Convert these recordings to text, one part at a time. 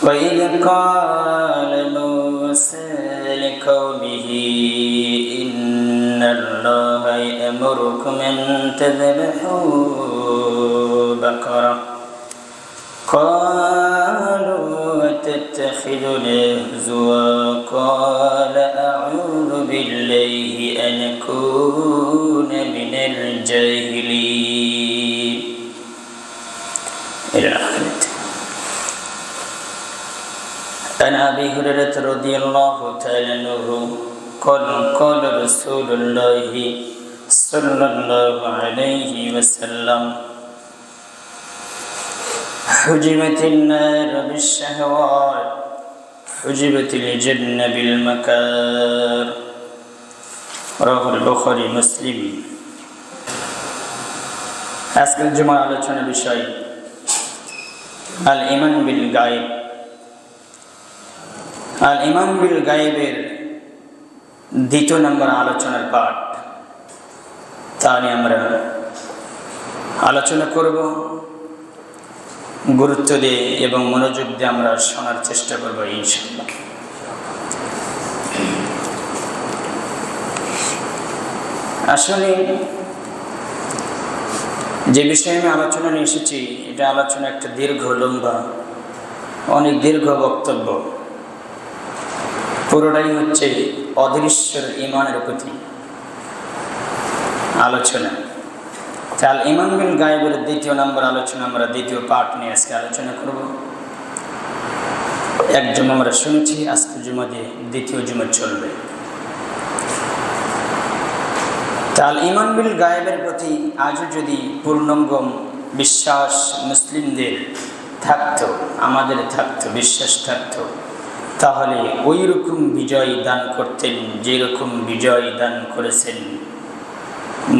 وإذ قال موسى لقومه إن الله يأمركم أن تذبحوا بقرة قالوا أتتخذنا هزوا قال أعوذ بالله أن أكون من الجاهلين إلى آخره. عن أبي هريرة رضي الله تعالى عنه قال رسول الله صلى الله عليه وسلم حجبت النار بالشهوات حجبت الجنة بالمكار رواه البخاري مسلم. আজকের জুমার আলোচনার বিষয় আল ঈমান বিল গায়ব। আল ঈমান বিল গায়বের দ্বিতীয় নম্বর আলোচনার পাঠ, তা নিয়ে আমরা আলোচনা করব। গুরুত্ব দিয়ে এবং মনোযোগ দিয়ে আমরা শোনার চেষ্টা করব ইনশাআল্লাহ। আসলে যে বিষয়ে আমি আলোচনা নিয়ে এসেছি, এটা আলোচনা একটা দীর্ঘ লম্বা অনেক দীর্ঘ বক্তব্য। পুরোটাই হচ্ছে অদৃশ্যের ঈমানের প্রতি আলোচনা। আল ঈমান বিল গায়বের দ্বিতীয় নম্বর আলোচনা, আমরা দ্বিতীয় পার্ট নিয়ে আজকে আলোচনা করব। এক জুমা আমরা শুনেছি, আজকে জুমা দিয়ে দ্বিতীয় জুমা চলবে। আল ঈমান বিল গায়বের প্রতি আজও যদি পূর্ণাঙ্গ বিশ্বাস মুসলিমদের থাকতো, আমাদের থাকতো, বিশ্বাস থাকতো, তাহলে ওই রকম বিজয় দান করতেন যেরকম বিজয় দান করেছেন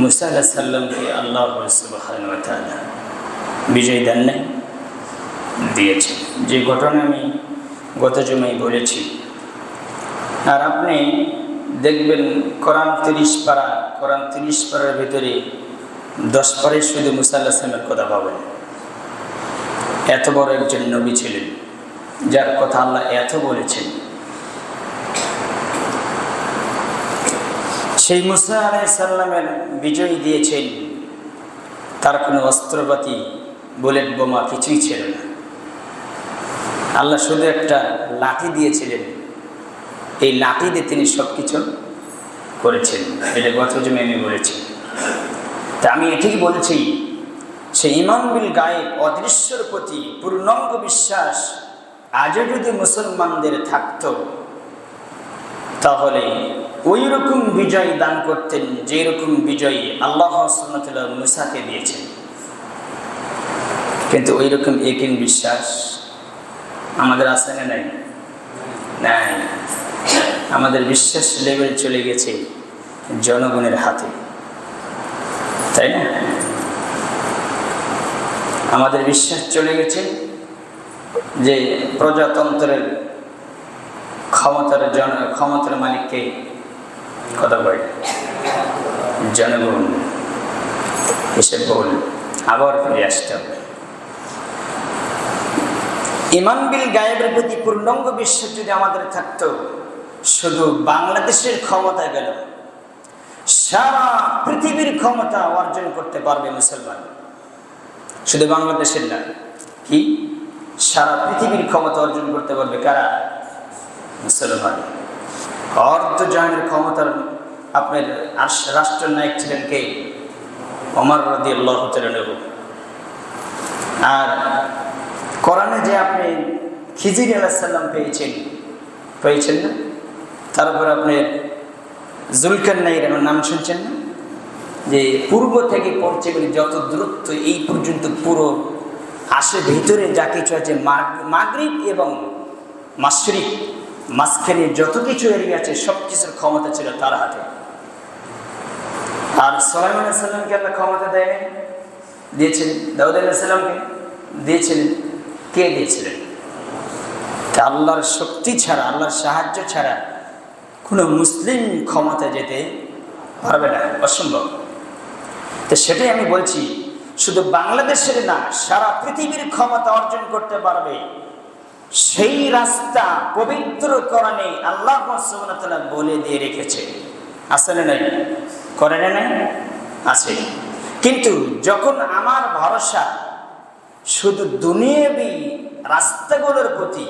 মুসা আলাইহিস সালামকে আল্লাহ সুবহানাহু ওয়া তাআলা। বিজয় দান নাই দিয়েছেন, যে ঘটনা আমি গত জুমায় বলেছি। আর আপনি দেখবেন কোরআন 30 পারার ভিতরে 10 পারায় শুধু মুসা আলাইহিস সালামের কথা পাবেন। এত বড় একজন নবী ছিলেন যার কথা আল্লাহ এত বলেছেন। সেই মুসা আলাইহিস সালামের বিজয় দিয়েছেন, তার কোনো অস্ত্রপাতি বুলেট বোমা কিছুই ছিল না। আল্লাহ শুধু একটা লাঠি দিয়েছিলেন, এই লাঠি দিয়ে তিনি সব কিছু করেছেন। এটা গত জুমায় আমি বলেছি। তা আমি এটাই বলছি, সেই ঈমান বিল গায়ব অদৃশ্যের প্রতি পূর্ণাঙ্গ বিশ্বাস আজও যদি মুসলমানদের থাকতো, তাহলে ওই রকম বিজয় দান করতেন যেরকম বিজয় আল্লাহ সুবহানাহু ওয়া তাআলা মুসাকে দিয়েছেন। কিন্তু ওই রকম একই বিশ্বাস আমাদের আছে না নাই? নাই। আমাদের বিশ্বাস লেভেল চলে গেছে জনগণের হাতে, তাই না? আমাদের বিশ্বাস চলে গেছে যে প্রজাতন্ত্রের ক্ষমতার মালিককে কথা বলে জনগণ হিসেব বল। আবার ফিরে আসতে হবে। ঈমান বিল গায়বের প্রতি পূর্ণাঙ্গ বিশ্বাস যদি আমাদের থাকতো, শুধু বাংলাদেশের ক্ষমতা গেল, সারা পৃথিবীর ক্ষমতা অর্জন করতে পারবে মুসলমান। শুধু বাংলাদেশের না, কি সারা পৃথিবীর ক্ষমতা অর্জন করতে পারবে কারা? মুসলমান। অর্ধজাহানের ক্ষমতার আপনার রাষ্ট্রনায়ক ছিলেন কে? ওমর রাদিয়াল্লাহু তাআলা আনহু। আর কোরআনে যে আপনি খিজির আলাইহিস সালাম পেয়েছেন না? তারপর আপনি জুলকারনাইনের নাম শুনছেন না? যে পূর্ব থেকে পশ্চিমে যত দূরত্ব এই পর্যন্ত পুরো আসে, ভিতরে যা কিছু আছে মাগরিব এবং মাশরিক, মাঝখানে যত কিছু এরিয়া আছে সব কিছুর ক্ষমতা ছিল তার হাতে। আর সুলাইমান আলাইহিস সালামকে আল্লাহ ক্ষমতা দেয়নি, দিয়েছিলেন। দাউদ আলাইহিস সালামকে দিয়েছিলেন। কে দিয়েছিলেন? তা আল্লাহর শক্তি ছাড়া, আল্লাহর সাহায্য ছাড়া কোনো মুসলিম ক্ষমতা যেতে পারবে না, অসম্ভব। তো সেটাই আমি বলছি, শুধু বাংলাদেশের না, সারা পৃথিবীর ক্ষমতা অর্জন করতে পারবে সেই রাস্তা পবিত্র কোরআনে আল্লাহ সুবহানাহু ওয়া তাআলা বলে দিয়ে রেখেছে, আছে না নাই? কোরআনে নাই? আছে। কিন্তু যখন আমার ভরসা শুধু দুনিয়াবি রাস্তাগুলোর প্রতি,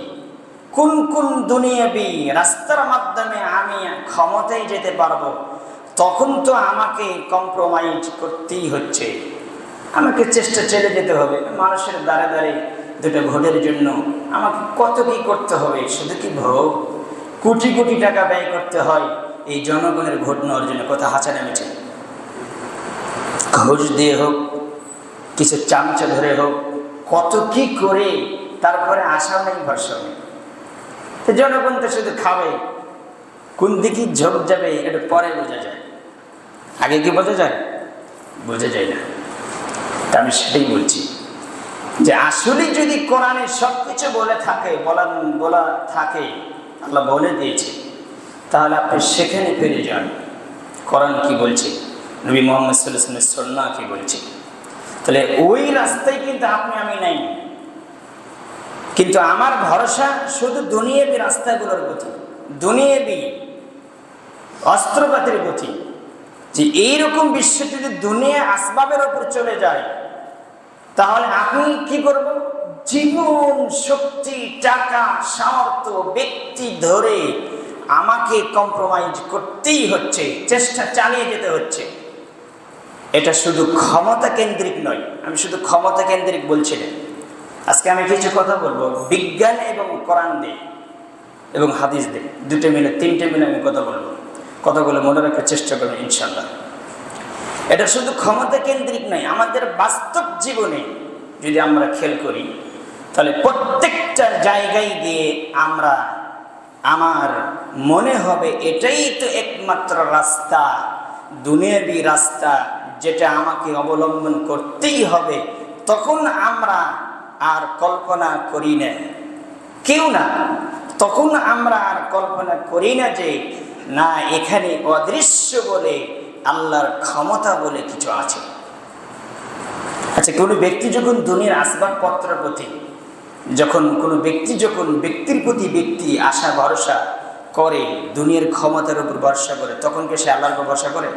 কোন কোন দুনিয়াবি রাস্তার মাধ্যমে আমি ক্ষমতায় যেতে পারবো, তখন তো আমাকে কম্প্রোমাইজ করতেই হচ্ছে, আমাকে চেষ্টা চেলে যেতে হবে। মানুষের দ্বারে দ্বারে দুটো ভোটের জন্য আমাকে কত কি করতে হবে, শুধু কি ভোট, কোটি কোটি টাকা ব্যয় করতে হয় এই জনগণের ভোট নেওয়ার জন্য। কথা হাঁচা নেমেছে, ঘুষ দিয়ে হোক, কিছু চামচা ধরে হোক, কত কি করে, তারপরে আশা নেই, ভরসা নেই। তো জনগণ তো শুধু খাবে, কোন দিকে ঝোঁক যাবে এটা পরে বোঝা যায়, আগে কি বোঝা যায়? বোঝা যায় না। তা আমি সেটাই বলছি যে আসলে যদি কোরআনে সবকিছু বলা থাকে, আল্লাহ বলে দিয়েছে, তাহলে আপনি সেখানে ফিরে যান। কোরআন কি বলছে, নবী মুহাম্মদ সাল্লাল্লাহু আলাইহি ওয়াসাল্লামের সুন্নাহ কি বলছে, তাহলে ওই রাস্তায় কিন্তু আমি নাই। কিন্তু আমার ভরসা শুধু দুনিয়াবি রাস্তাগুলোর প্রতি, দুনিয়াবি অস্ত্রপাতির প্রতি, যে এইরকম বিশ্ব যদি দুনিয়া আসবাবের উপর চলে যায়, তাহলে আপনি কি করব? জীবন, শক্তি, টাকা, সামর্থ্য, ব্যক্তি ধরে আমাকে কম্প্রোমাইজ করতেই হচ্ছে, চেষ্টা চালিয়ে যেতে হচ্ছে। এটা শুধু ক্ষমতা কেন্দ্রিক নয়, আমি শুধু ক্ষমতা কেন্দ্রিক বলছি না। আজকে আমি কিছু কথা বলবো বিজ্ঞান এবং কোরআন দিয়ে এবং হাদিস দিয়ে, দুটো মিলে, তিনটে মিলে আমি কথা বলবো। কথাগুলো মনে রাখার চেষ্টা করবেন ইনশাআল্লাহ। এটা শুধু ক্ষমতা কেন্দ্রিক নয়, আমাদের বাস্তব জীবনে যদি আমরা খেয়াল করি, তাহলে প্রত্যেকটা জায়গায় গিয়ে আমার মনে হবে এটাই তো একমাত্র রাস্তা, দুনিয়াবি রাস্তা, যেটা আমাকে অবলম্বন করতেই হবে। তখন আমরা আর কল্পনা করি না, কেউ না, তখন আমরা আর কল্পনা করি না যে না, এখানে অদৃশ্য বলে আল্লাহর ক্ষমতা বলে কিছু আছে। আচ্ছা, কোনো ব্যক্তি যখন দুনিয়ার আসবাবপত্রের প্রতি, কোনো ব্যক্তির প্রতি ব্যক্তি আশা ভরসা করে, দুনিয়ার ক্ষমতার উপর ভরসা করে, তখন কি সে আল্লাহর উপর ভরসা করে?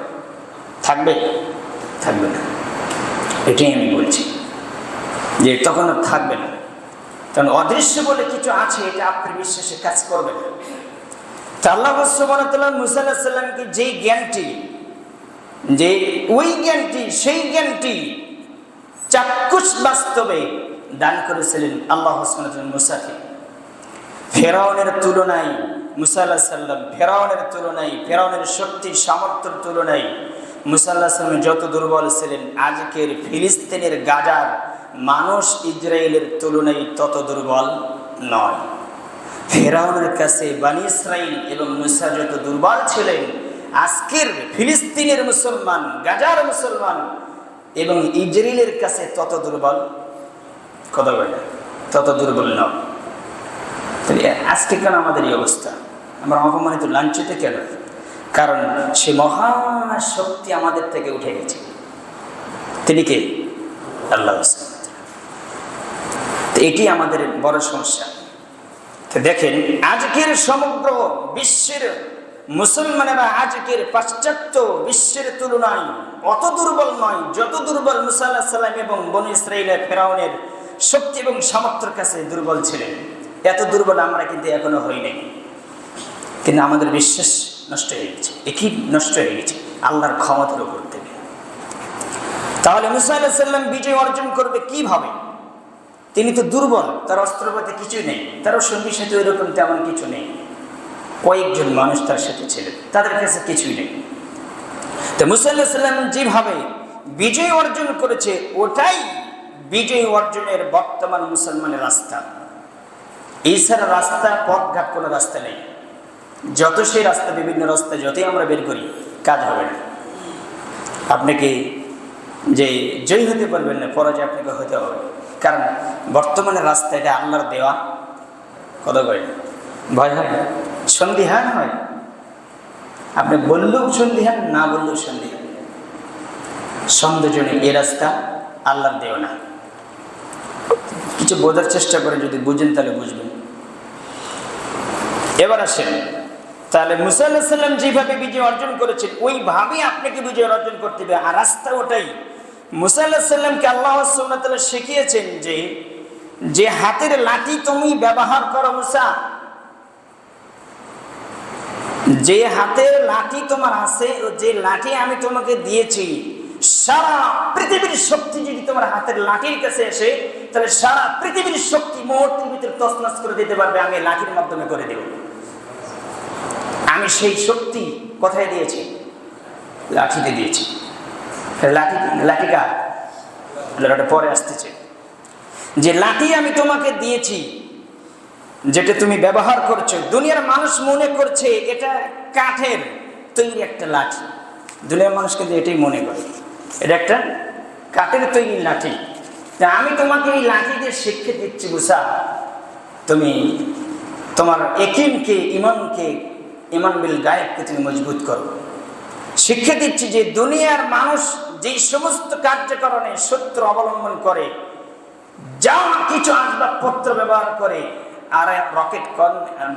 থাকবে না। এটাই আমি বলছি যে তখন আর থাকবে না, কারণ অদৃশ্য বলে কিছু আছে, এটা আপনার বিশ্বাসে কাজ করবে না। তা আল্লাহ সুবহানাহু ওয়া তাআলা মুসা আলাইহিস সালামকে যেই জ্ঞানটি, সেই জ্ঞানটি চাক্ষুষ বাস্তবে দান করেছিলেন আল্লাহ সুবহানাহু ওয়া তাআলা মুসাকে। ফেরাউনের তুলনায় মুসা আলাইহিস সালাম, ফেরাউনের শক্তি সামর্থ্যের তুলনায় মুসা আলাইহিস সালাম যত দুর্বল ছিলেন, আজকের ফিলিস্তিনের গাজার মানুষ ইসরায়েলের তুলনায় তত দুর্বল নয়। ফেরাউনের কাছে বনী ইসরাইল এবং মুসা যত দুর্বল ছিলেন, আজকের ফিলিস্তিনের মুসলমান, গাজার মুসলমান এবং ইসরায়েলের কাছে তত দুর্বল, কথা বলে তত দুর্বল নয়। আজকে কেন আমাদের এই অবস্থা? আমরা অপমানিত, লাঞ্ছিত কেন? কারণ সে মহাশক্তি আমাদের থেকে উঠে গেছে। তিনি কে? আল্লাহ। তো এটি আমাদের বড় সমস্যা। তো দেখেন, আজকের সমগ্র বিশ্বের মুসলমানেরা আজকের পাশ্চাত্য বিশ্বের তুলনায় অত দুর্বল নয় যত দুর্বল মুসা আলাইহিস সালাম এবং বনী ইসরাইলের ফেরাউনের শক্তি এবং সামর্থ্যের কাছে দুর্বল ছিলেন। এত দুর্বল আমরা কিন্তু এখনো হই নাই, কিন্তু আমাদের বিশ্বাস নষ্ট হয়ে গেছে, একই নষ্ট হয়ে গেছে আল্লাহর ক্ষমতার উপর থেকে। তাহলে মুসা আলাইহিস সালাম বিজয় অর্জন করবে কিভাবে? তিনি তো দুর্বল, তার অস্ত্রপাতি কিছুই নেই, তারও সঙ্গী সাথে ওই রকম তেমন কিছু নেই, কয়েকজন মানুষ তার সাথে ছিলেন, তাদের কাছে কিছুই নেই। তো মুসা আলাইহিস সালাম যেভাবে বিজয় অর্জন করেছে, ওটাই বিজয় অর্জনের বর্তমান মুসলমানের রাস্তা। এই ছাড়া রাস্তা, পথঘাট কোনো রাস্তা নেই। যত সেই রাস্তা, বিভিন্ন রাস্তা যতই আমরা বের করি, কাজ হবে না। আপনাকে যে জয়ী হতে পারবেন না, পরাজয় আপনাকে হতে হবে। কারণ বর্তমানে রাস্তা এটা আল্লাহর দেওয়া, কথা বলে ভয় হয়, সন্দিহান হয়। আপনি বললেও সন্দিহান, না বললেও সন্দিহান, সন্দেহজনক। এ রাস্তা আল্লাহর দেওয়া না। কিছু বোঝার চেষ্টা করে যদি বুঝেন তাহলে বুঝবেন। এবার আসেন, তাহলে মুসা আলাইহিস সালাম যেভাবে বিজয় অর্জন করেছেন ওইভাবেই আপনাকে বিজয় অর্জন করতে হবে। আর রাস্তা ওটাই। মুসা আলাইহিস সালামকে আল্লাহ সুবহানাহু ওয়া তাআলা শিখিয়েছেন যে হাতের লাঠি তুমি ব্যবহার করো মুসা, যে হাতের লাঠি তোমার আছে, যে লাঠি আমি তোমাকে দিয়েছি, সারা পৃথিবীর শক্তি যদি তোমার হাতের লাঠির কাছে আসে, তাহলে সারা পৃথিবীর শক্তি মুহূর্তের ভিতরে তছনছ করে দিতে পারবে, আমি লাঠির মাধ্যমে করে দেব। আমি সেই শক্তি কোথায় দিয়েছি? লাঠিতে দিয়েছি। লাঠি কার? ওটা পরে আসতেছে। যে লাঠি আমি তোমাকে দিয়েছি, যেটা তুমি ব্যবহার করছো, দুনিয়ার মানুষ মনে করছে এটা কাঠের তৈরি একটা লাঠি। দুনিয়ার মানুষ কিন্তু এটাই মনে করে এটা একটা কাঠের তৈরি লাঠি। আমি তোমাকে এই লাঠি দিয়ে শিক্ষা দিচ্ছি মুসা, তুমি তোমার ইয়াকিনকে, ঈমান বিল গায়েবকে তুমি মজবুত করো। শিক্ষা দিচ্ছি যে দুনিয়ার মানুষ যেই সমস্ত কার্যকরণে সত্য অবলম্বন করে, যা কিছু আসবাবপত্র ব্যবহার করে, আর রকেট কন,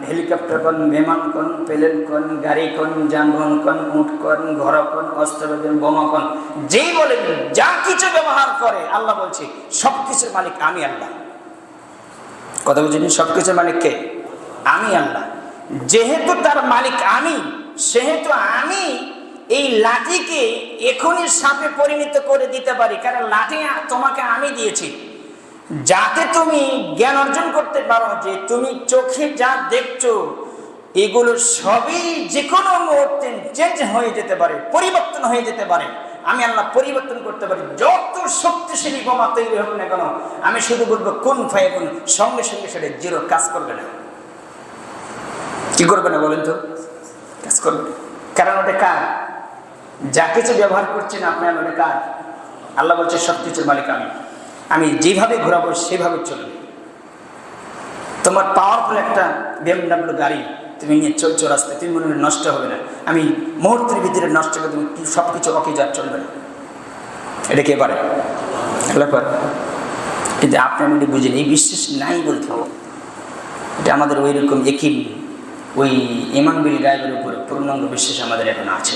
হেলিকপ্টার কন, বিমান কন, প্লেন কন, গাড়ি কন, যানবাহন কন, উট কন, ঘর কন, অস্ত্র বোমা কন, যেই বলেন যা কিছু ব্যবহার করে, আল্লাহ বলছে সবকিছুর মালিক আমি আল্লাহ। কথা বলছেন? সবকিছুর মালিক কে? আমি আল্লাহ। যেহেতু তার মালিক আমি, সেহেতু আমি এই লাঠিকে এখনই সাপে পরিণত করে দিতে পারি, কারণ লাঠি তোমাকে আমি দিয়েছি, যাতে তুমি জ্ঞান অর্জন করতে পারো যে তুমি চোখে যা দেখছো এগুলো সবই যে কোনো মুহূর্তে চেঞ্জ হয়ে যেতে পারে, পরিবর্তন হয়ে যেতে পারে। আমি আল্লাহ পরিবর্তন করতে পারি। যত শক্তিশালী বোমা তৈরি হোক না কেন, আমি শুধু বলবো কোন ফায়াকুন, সঙ্গে সঙ্গে সেটা জিরো কাজ করবে না। কি করবে না বলেন তো? কাজ করবে। কারণ ওটা কার? যা কিছু ব্যবহার করছেন আপনার, ওটা কার? আল্লাহ বলছে সবকিছুর মালিক আমি যেভাবে ঘোরাবো সেভাবে চলবে। তোমার পাওয়ারফুল একটা BMW গাড়ি তুমি নিয়ে চলছো রাস্তায়, তুমি মনে হয় নষ্ট হবে না, আমি মুহূর্তের ভিতরে নষ্ট করে তুমি সবকিছু অকেজার চলবে না। এটা কে পারে? আল্লাহ পারে। কিন্তু আপনি আমি বুঝেন, এই বিশ্বাস নাই বলতে হবে। এটা আমাদের ওই রকম ইয়াকিন, ওই ঈমান বিল গায়েবের উপরে পূর্ণাঙ্গ বিশ্বাস আমাদের এখন আছে।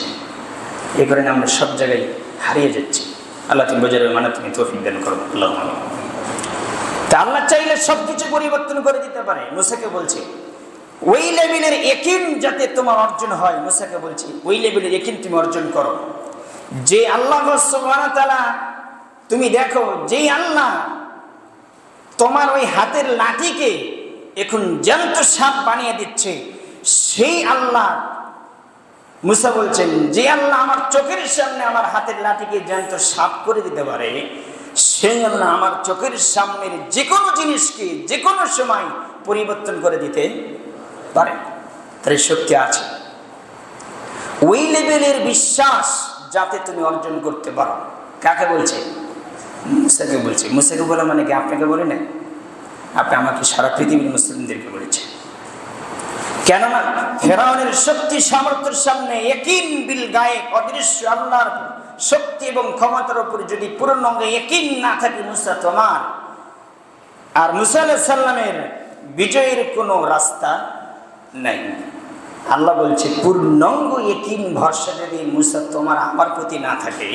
এই কারণে আমরা সব জায়গায় হারিয়ে যাচ্ছি। আল্লাহ তুমি বোঝার মানে তুমি তৌফিক দান করো। আল্লাহ তা আল্লাহ চাইলে সবকিছু পরিবর্তন করে দিতে পারে। মুসাকে বলছে ওই লেভেলের ইয়াকিন যাতে তোমার অর্জন হয়, মুসাকে বলছে ওই লেভেলের ইয়াকিন তুমি অর্জন করো যে আল্লাহ সুবহানাহু ওয়া তাআলা, তুমি দেখো যেই আল্লাহ তোমার ওই হাতের লাঠিকে এখন জ্যান্ত সাপ বানিয়ে দিচ্ছে, সেই আল্লাহ, মুসা বলছেন যে আল্লাহ আমার চোখের সামনে আমার হাতের লাঠিকে জ্যান্ত সাপ করে দিতে পারে, সেই আল্লাহ আমার চোখের সামনের যে কোনো জিনিসকে যে কোনো সময় পরিবর্তন করে দিতে পারে। তার শক্তি আছে। ওই লেভেলের বিশ্বাস যাতে তুমি অর্জন করতে পারো। কাকে বলছে? মুসাকে বলছে। মুসাকে বলা মানে কি আপনাকে বলে না, আপনি আমাকে সারা পৃথিবীর মুসলিমদেরকে বলেছে। কেননা ফেরাউনের শক্তি সামর্থ্যের সামনে ইয়াকিন বিল গায়েব, অদৃশ্য আল্লাহর শক্তি এবং ক্ষমতার উপর যদি পূর্ণাঙ্গ ইয়াকিন না থাকে মুসা তোমার আর মুসা আলাইহিস সালামের বিজয়ের কোনো রাস্তা নাই। আল্লাহ বলছে পূর্ণাঙ্গ ইয়াকিন ভরসা যদি মুসা তোমার আমার প্রতি না থাকে,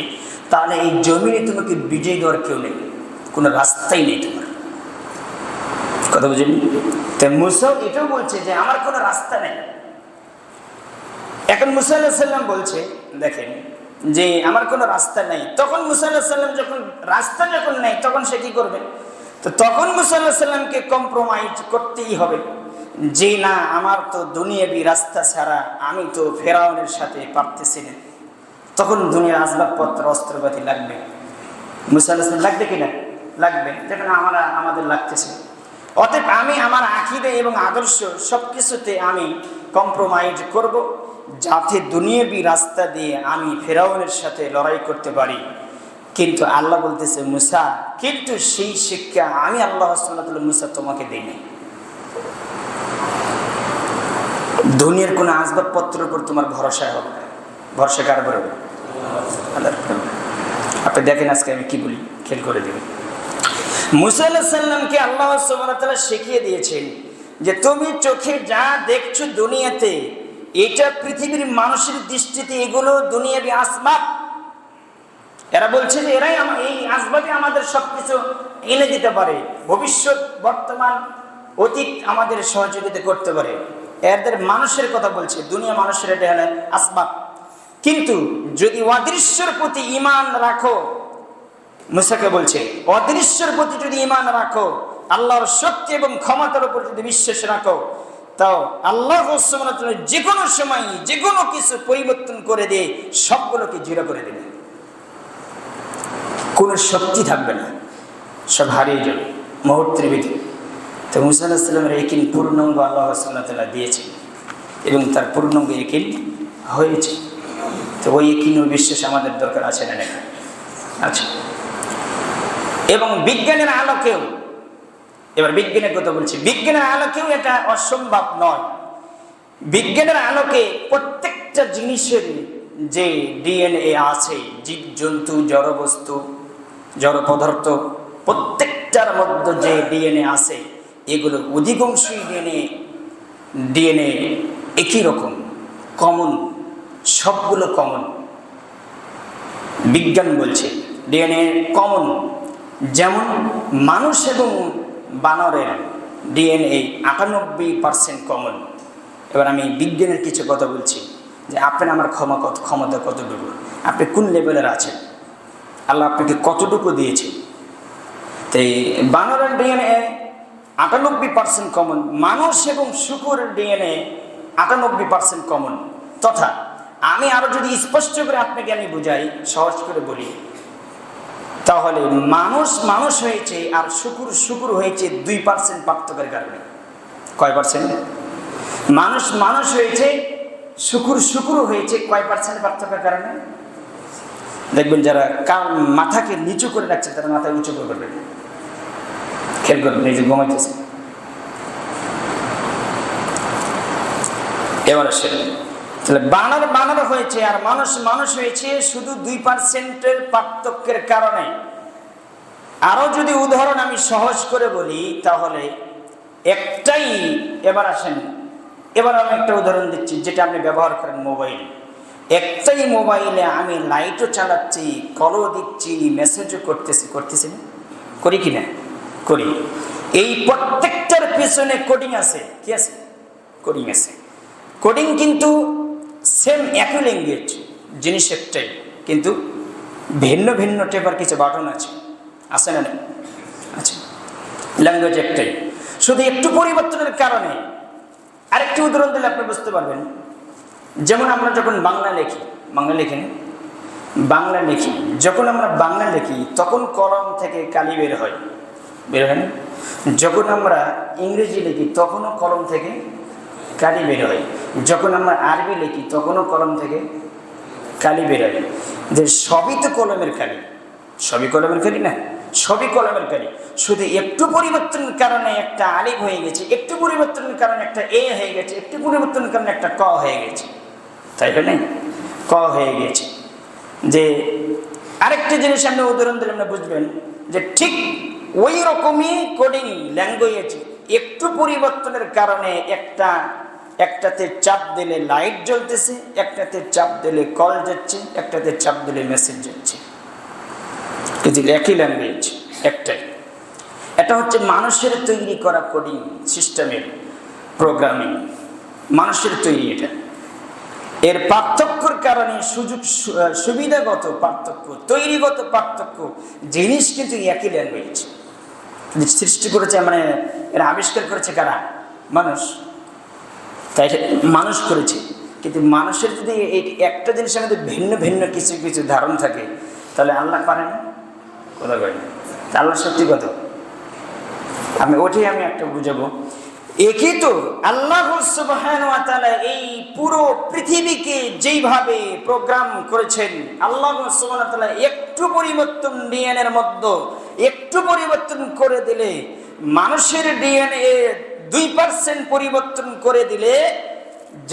তাহলে এই জমিনে তোমাকে বিজয় দেওয়ার কেউ নেই, কোনো রাস্তাই নেই তোমার। কথা বুঝেন? তাই মুসা এটাও বলছে যে আমার কোনো রাস্তা নেই। এখন মুসা আলাইহিস সালাম বলছে দেখেন যে আমার কোনো রাস্তা নেই। তখন মুসা আলাইহিস সালাম যখন রাস্তা যখন নেই, তখন সে কি করবে? তো তখন মুসা আলাইহিস সালামকে কম্প্রোমাইজ করতেই হবে যে না, আমার তো দুনিয়াবি রাস্তা ছাড়া আমি তো ফেরাউনের সাথে পারতেছি না। তখন দুনিয়ার আসবাবপত্র অস্ত্রপাতি লাগবে। মুসা আলাইহিস সালাম লাগবে কিনা? লাগবে। যেখানে আমাদের লাগতেছে। অতএব আমি আমার আকীদা এবং আদর্শ সবকিছুতে আমি কম্প্রোমাইজ করব, যাতে দুনিয়াবি রাস্তা দিয়ে আমি ফেরাউনের সাথে লড়াই করতে পারি। কিন্তু আল্লাহ বলতেছে মুসা, কিন্তু সেই শিক্ষা আমি আল্লাহ সুবহানাহু ওয়া তাআলা মুসা তোমাকে দেই নাই। দুনিয়ার কোনো আসবাবপত্রের উপর তোমার ভরসা হবে না। ভরসা কার উপর হবে? আল্লাহর উপর। আপনি দেখেন আজকে আমি কি বলি, খেয়াল করে দিবেন। মুসা আলাইহিস সালামকে আল্লাহ সুবহানাহু ওয়া তাআলা শিখিয়ে দিয়েছেন যে তুমি চোখে যা দেখছো দুনিয়াতে, এটা পৃথিবীর মানুষের দৃষ্টিতে এগুলো দুনিয়াবি আসবাব। এরা বলছে যে এরাই এই আসবাবে আমাদের সবকিছু এনে দিতে পারে, ভবিষ্যৎ বর্তমান অতীত আমাদের সহযোগিতা করতে পারে। এদের মানুষের কথা বলছে, দুনিয়া মানুষের এটা হলো আসবাব। কিন্তু যদি অদৃশ্যের প্রতি ঈমান রাখো, মুসাকে বলছে অদৃশ্যের প্রতি যদি ঈমান রাখো, আল্লাহর শক্তি এবং ক্ষমতার উপর যদি বিশ্বাস রাখো, তাও আল্লাহ সুবহানাহু ওয়া তাআলা যে কোনো সময় যে কোনো কিছু পরিবর্তন করে দিয়ে সবগুলোকে জিরো করে দেবে। কোনো শক্তি থাকবে না, সব হারিয়ে যাবে মুহূর্তের ভিতরে। তো মুসা আলাইহিস সালামের ইয়াকিন পূর্ণাঙ্গ আল্লাহ সুবহানাহু ওয়া তাআলা দিয়েছেন এবং তার পূর্ণাঙ্গ ইয়াকিন হয়েছে। তো ওই ইয়াকিন ও বিশ্বাস আমাদের দরকার আছে না? আচ্ছা, এবং বিজ্ঞানের আলোকেও, এবার বিজ্ঞানের কথা বলছি, বিজ্ঞানের আলোকেও এটা অসম্ভব নয়। বিজ্ঞানের আলোকে প্রত্যেকটা জিনিসের যে ডিএনএ আছে, জীব জন্তু জড় বস্তু জড় পদার্থ প্রত্যেকটার মধ্যে যে ডিএনএ আছে, এগুলো অধিকাংশই ডিএনএ একই রকম, কমন, সবগুলো কমন। বিজ্ঞান বলছে ডিএনএ কমন। যেমন মানুষ এবং বানরের ডিএনএ 98% কমন। এবার আমি বিজ্ঞানের কিছু কথা বলছি যে আপনার আমার ক্ষমতা কতটুকু, আপনি কোন লেভেলের আছেন, আল্লাহ আপনাকে কতটুকু দিয়েছে। তো এই বানরের ডিএনএ 98% কমন, মানুষ এবং শুকরের ডিএনএ 98% কমন। তথা আমি আরো যদি স্পষ্ট করে আপনাকে আমি বুঝাই, সহজ করে বলি, তাহলে মানুষ হয়েছে আর শুকুর হয়েছে 2% পার্থক্যের কারণে। কয় পার্সেন্ট? মানুষ হয়েছে, শুকুর হয়েছে কয় পার্সেন্ট পার্থক্যের কারণে? দেখবেন যারা মাথাকে নিচু করে রাখছে তারা মাথা উঁচু করে করবেন, খেয়াল করবেন, এই যে ঘুমাইতেছে। এবার আসে তাহলে বানর হয়েছে আর মানুষ হয়েছে শুধু 2% পার্থক্যের কারণে। আরো যদি উদাহরণ আমি সহজ করে বলি তাহলে একটাই, এবার আসেন, এবার আমি একটা উদাহরণ দিচ্ছি যেটা আপনি ব্যবহার করেন মোবাইল। একটাই মোবাইলে আমি লাইটও চালাচ্ছি, কলও দিচ্ছি, মেসেজও করতেছি না, করি কি না? করি। এই প্রত্যেকটার পেছনে কোডিং আছে। কি আছে? কোডিং আছে। কোডিং কিন্তু সেম, একই ল্যাঙ্গুয়েজ, জিনিস একটাই, কিন্তু ভিন্ন ভিন্ন টেপার কিছু বাটন আছে না? আচ্ছা, ল্যাঙ্গুয়েজ একটাই, শুধু একটু পরিবর্তনের কারণে। আরেকটি উদাহরণ দিলে আপনি বুঝতে পারবেন। যেমন আমরা যখন বাংলা লিখি যখন আমরা বাংলা লিখি তখন কলম থেকে কালি বের হয় না? যখন আমরা ইংরেজি লিখি তখনও কলম থেকে কালি বের হয়। যখন আমরা আরবি লিখি তখনও কলম থেকে কালি বের হয়। যে সবই তো কলমের কালি, সবই কলমের কালি না, সবই কলমের কালি। শুধু একটু পরিবর্তনের কারণে একটা আলিফ হয়ে গেছে, একটু পরিবর্তনের কারণে একটা এ হয়ে গেছে, একটু পরিবর্তনের কারণে একটা ক হয়ে গেছে, তাই না? ক হয়ে গেছে। যে আরেকটি জিনিস আমরা উদাহরণ দিলে আমরা বুঝবেন যে ঠিক ওই রকমই কোডিং ল্যাঙ্গুয়েজ, একটু পরিবর্তনের কারণে একটাতে চাপ দিলে লাইট জ্বলতেছে, একটাতে চাপ দিলে কল যাচ্ছে, একটাতে চাপ দিলে মেসেজ যাচ্ছে, কিন্তু একই ল্যাঙ্গুয়েজ, একটাই। এটা হচ্ছে মানুষের তৈরি করা কোডিং সিস্টেমের প্রোগ্রামিং, মানুষের তৈরি। এটা এর পার্থক্যর কারণে সুবিধাগত পার্থক্য, তৈরিগত পার্থক্য, জিনিস কিন্তু একই ল্যাঙ্গুয়েজ। সৃষ্টি করেছে, মানে এরা আবিষ্কার করেছে কারা? মানুষ। তাই মানুষ করেছে। কিন্তু মানুষের যদি এই একটা জিনিসের মধ্যে ভিন্ন ভিন্ন কিছু কিছু ধারণ থাকে, তাহলে আল্লাহ পারেন কথা করেন, আল্লাহ সত্যি কত? আমি একটা বুঝাবো। একই তো আল্লাহ সুবহানাহু ওয়া তাআলা এই পুরো পৃথিবীকে যেইভাবে প্রোগ্রাম করেছেন, আল্লাহ সুবহানাহু ওয়া তাআলা একটু পরিবর্তন ডিএনএর মধ্যে একটু পরিবর্তন করে দিলে, মানুষের ডিএনএ 2% পরিবর্তন করে দিলে,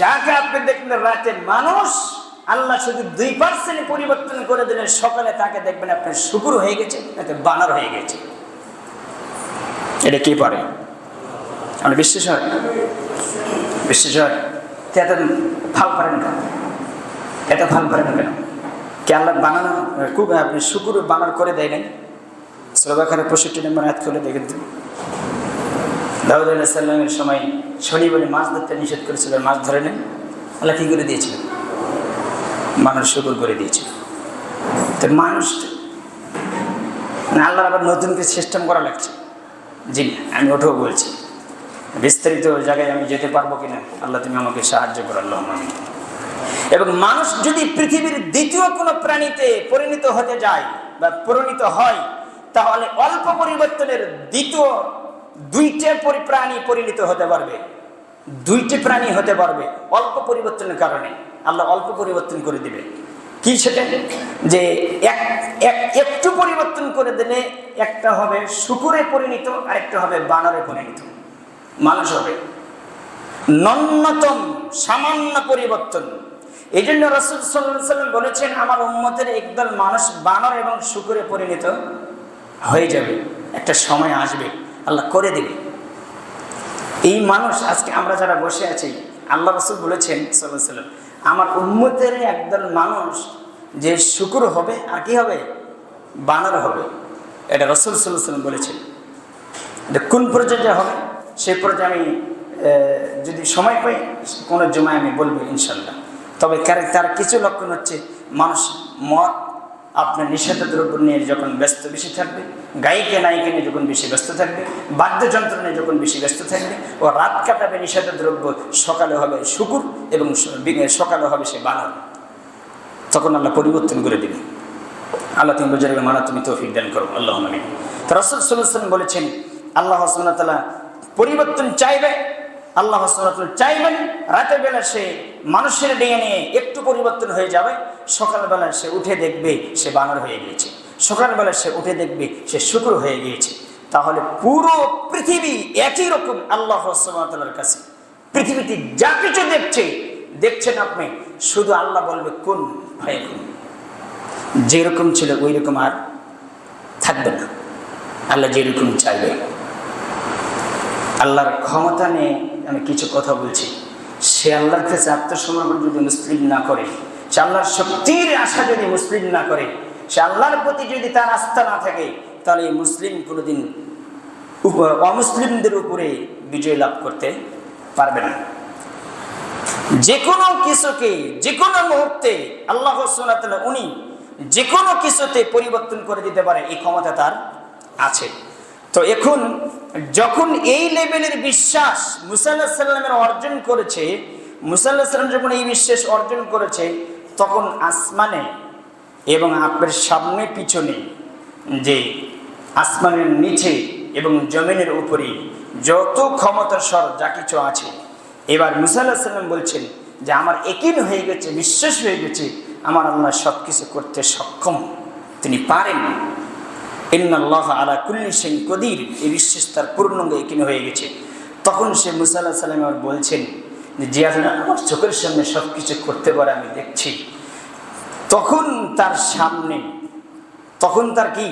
যাকে আপনি দেখলেন রাতে মানুষ, আল্লাহ শুধু 2% পরিবর্তন করে দিলে সকালে তাকে দেখবেন আপনার শুকুর হয়ে গেছে, নাকি বানর হয়ে গেছে। এটা কি পারে? আমরা বিশ্বাস হয়, বিশ্বাস হয়। এত ফাল পারেন কেন? এত ফাল পারেন কেন? কে আল্লাহ বানানো খুব আপনি শুকুর বানার করে দেয় নাই? সূরা বাকারার 65 নম্বর আয়াত করে দেখেন তো। দাউদ আলাইহিস সালামের সময় শনি বলে মাছ ধরতে নিষেধ করেছিল, মাছ ধরে নেন। আল্লাহ কি করে দিয়েছিল? মানুষ শুকুর করে দিয়েছিল। তো মানুষ আল্লাহ আবার নতুন করে সিস্টেম করা লাগছে। জি আমি ওঠেও বলছি, বিস্তারিত জায়গায় আমি যেতে পারবো কিনা আল্লাহ তুমি আমাকে সাহায্য করো, আল্লাহ আমিন। এবং মানুষ যদি পৃথিবীর দ্বিতীয় কোনো প্রাণীতে পরিণত হতে যায় বা পরিণত হয়, তাহলে অল্প পরিবর্তনের দ্বিতীয় দুইটা প্রাণী পরিণত হতে পারবে। দুইটি প্রাণী হতে পারবে অল্প পরিবর্তনের কারণে। আল্লাহ অল্প পরিবর্তন করে দিবে। কি সেটা? যে একটু পরিবর্তন করে দিলে একটা হবে শুকুরে পরিণত, আর একটা হবে বানরে পরিণত, মানুষ হবে। ন্যূনতম সামান্য পরিবর্তন। এই জন্য রাসূল সাল্লাল্লাহু আলাইহি ওয়াসাল্লাম বলেছেন, আমার উম্মতের একদল মানুষ বানর এবং শুকুরে পরিণত হয়ে যাবে, একটা সময় আসবে আল্লাহ করে দেবে। এই মানুষ আজকে আমরা যারা বসে আছি, আল্লাহ রাসূল বলেছেন সাল্লাল্লাহু আলাইহি ওয়াসাল্লাম, আমার উম্মতের একদল মানুষ যে শুকুর হবে আর কি হবে, বানর হবে। এটা রাসূল সাল্লাল্লাহু আলাইহি ওয়াসাল্লাম বলেছেন। এটা কোন পর্যায়ে হবে সেই পর্যায়ে আমি যদি সময় পাই কোনো জুমায় আমি বলবো ইনশাল্লাহ। তবে তার কিছু লক্ষণ হচ্ছে, মানুষ মদ আপনার নিষেধাজ্ঞার নিয়ে যখন ব্যস্ত বেশি থাকবে, গায়িকা নায়িকা নিয়ে যখন বেশি ব্যস্ত থাকবে, বাদ্যযন্ত্র নিয়ে যখন বেশি ব্যস্ত থাকবে, ও রাত কাটাবে নিষেধাজ্ঞা দ্রব্য, সকালে হবে শুকুর এবং সকালে হবে সে বানর। তখন আল্লাহ পরিবর্তন করে দিবে। আল্লাহ তুমি বোঝাবে মানা, তুমি তৌফিক দান করো, আল্লাহ আমিন। তো রাসূল সাল্লাল্লাহু আলাইহি ওয়াসাল্লাম বলেছেন, আল্লাহ সুবহানাহু ওয়া তাআলা পরিবর্তন চাইবে। আল্লাহ সুবহানাহু ওয়া তাআলা চাইবেন রাতের বেলা সে মানুষের ডিএনএ একটু পরিবর্তন হয়ে যাবে, সকালবেলা সে উঠে দেখবে সে বানর হয়ে গিয়েছে, সকালবেলা সে উঠে দেখবে সে শুকর হয়ে গিয়েছে। তাহলে পুরো পৃথিবী একই রকম আল্লাহ সুবহানাহু ওয়া তাআলার কাছে। পৃথিবীতে যা কিছু দেখছেন আপনি, শুধু আল্লাহ বলবে কোন ভাই কোন, যেরকম ছিল ওই রকম আর থাকবে না। আল্লাহ যেরকম চাইবে। আল্লাহর ক্ষমতা নিয়ে আমি কিছু কথা বলছি। সে আল্লাহর কাছে আত্মসমর্পণ যদি মুসলিম না করে, সে আল্লাহর শক্তির আশা যদি মুসলিম না করে, সে আল্লাহর প্রতি যদি তার আস্থা না থাকে, তাহলে এই মুসলিম কোনোদিন অমুসলিমদের উপরে বিজয় লাভ করতে পারবে না। যে কোনো কিছুকে যে কোনো মুহূর্তে আল্লাহ সুবহানাহু ওয়া তাআলা উনি যে কোনো কিছুতে পরিবর্তন করে দিতে পারে, এই ক্ষমতা তার আছে। তো এখন যখন এই লেভেলের বিশ্বাস মুসা আলাইহিস সালামের অর্জন করেছে, মুসা আলাইহিস সালাম যখন এই বিশ্বাস অর্জন করেছে, তখন আসমানে এবং আপনার সামনে পিছনে, যে আসমানের নিচে এবং জমিনের উপরে যত ক্ষমতাস্বর যা কিছু আছে, এবার মুসা আলাইহিস সালাম বলছেন যে আমার ইয়াকিন হয়ে গেছে, বিশ্বাস হয়ে গেছে, আমার আল্লাহ সব কিছু করতে সক্ষম, তিনি পারেন। ইন্নাল্লাহা আলা কুল্লি শাইইন কদির, এই বিশ্বাস তার পূর্ণাঙ্গ ইয়াকিন হয়ে গেছে। তখন সে মুসা আলাইহিস সালাম আবার বলছেন যে আল্লাহ আমার চোখের সামনে সব কিছু করতে পারে, আমি দেখছি। তখন তার সামনে, তখন তার কি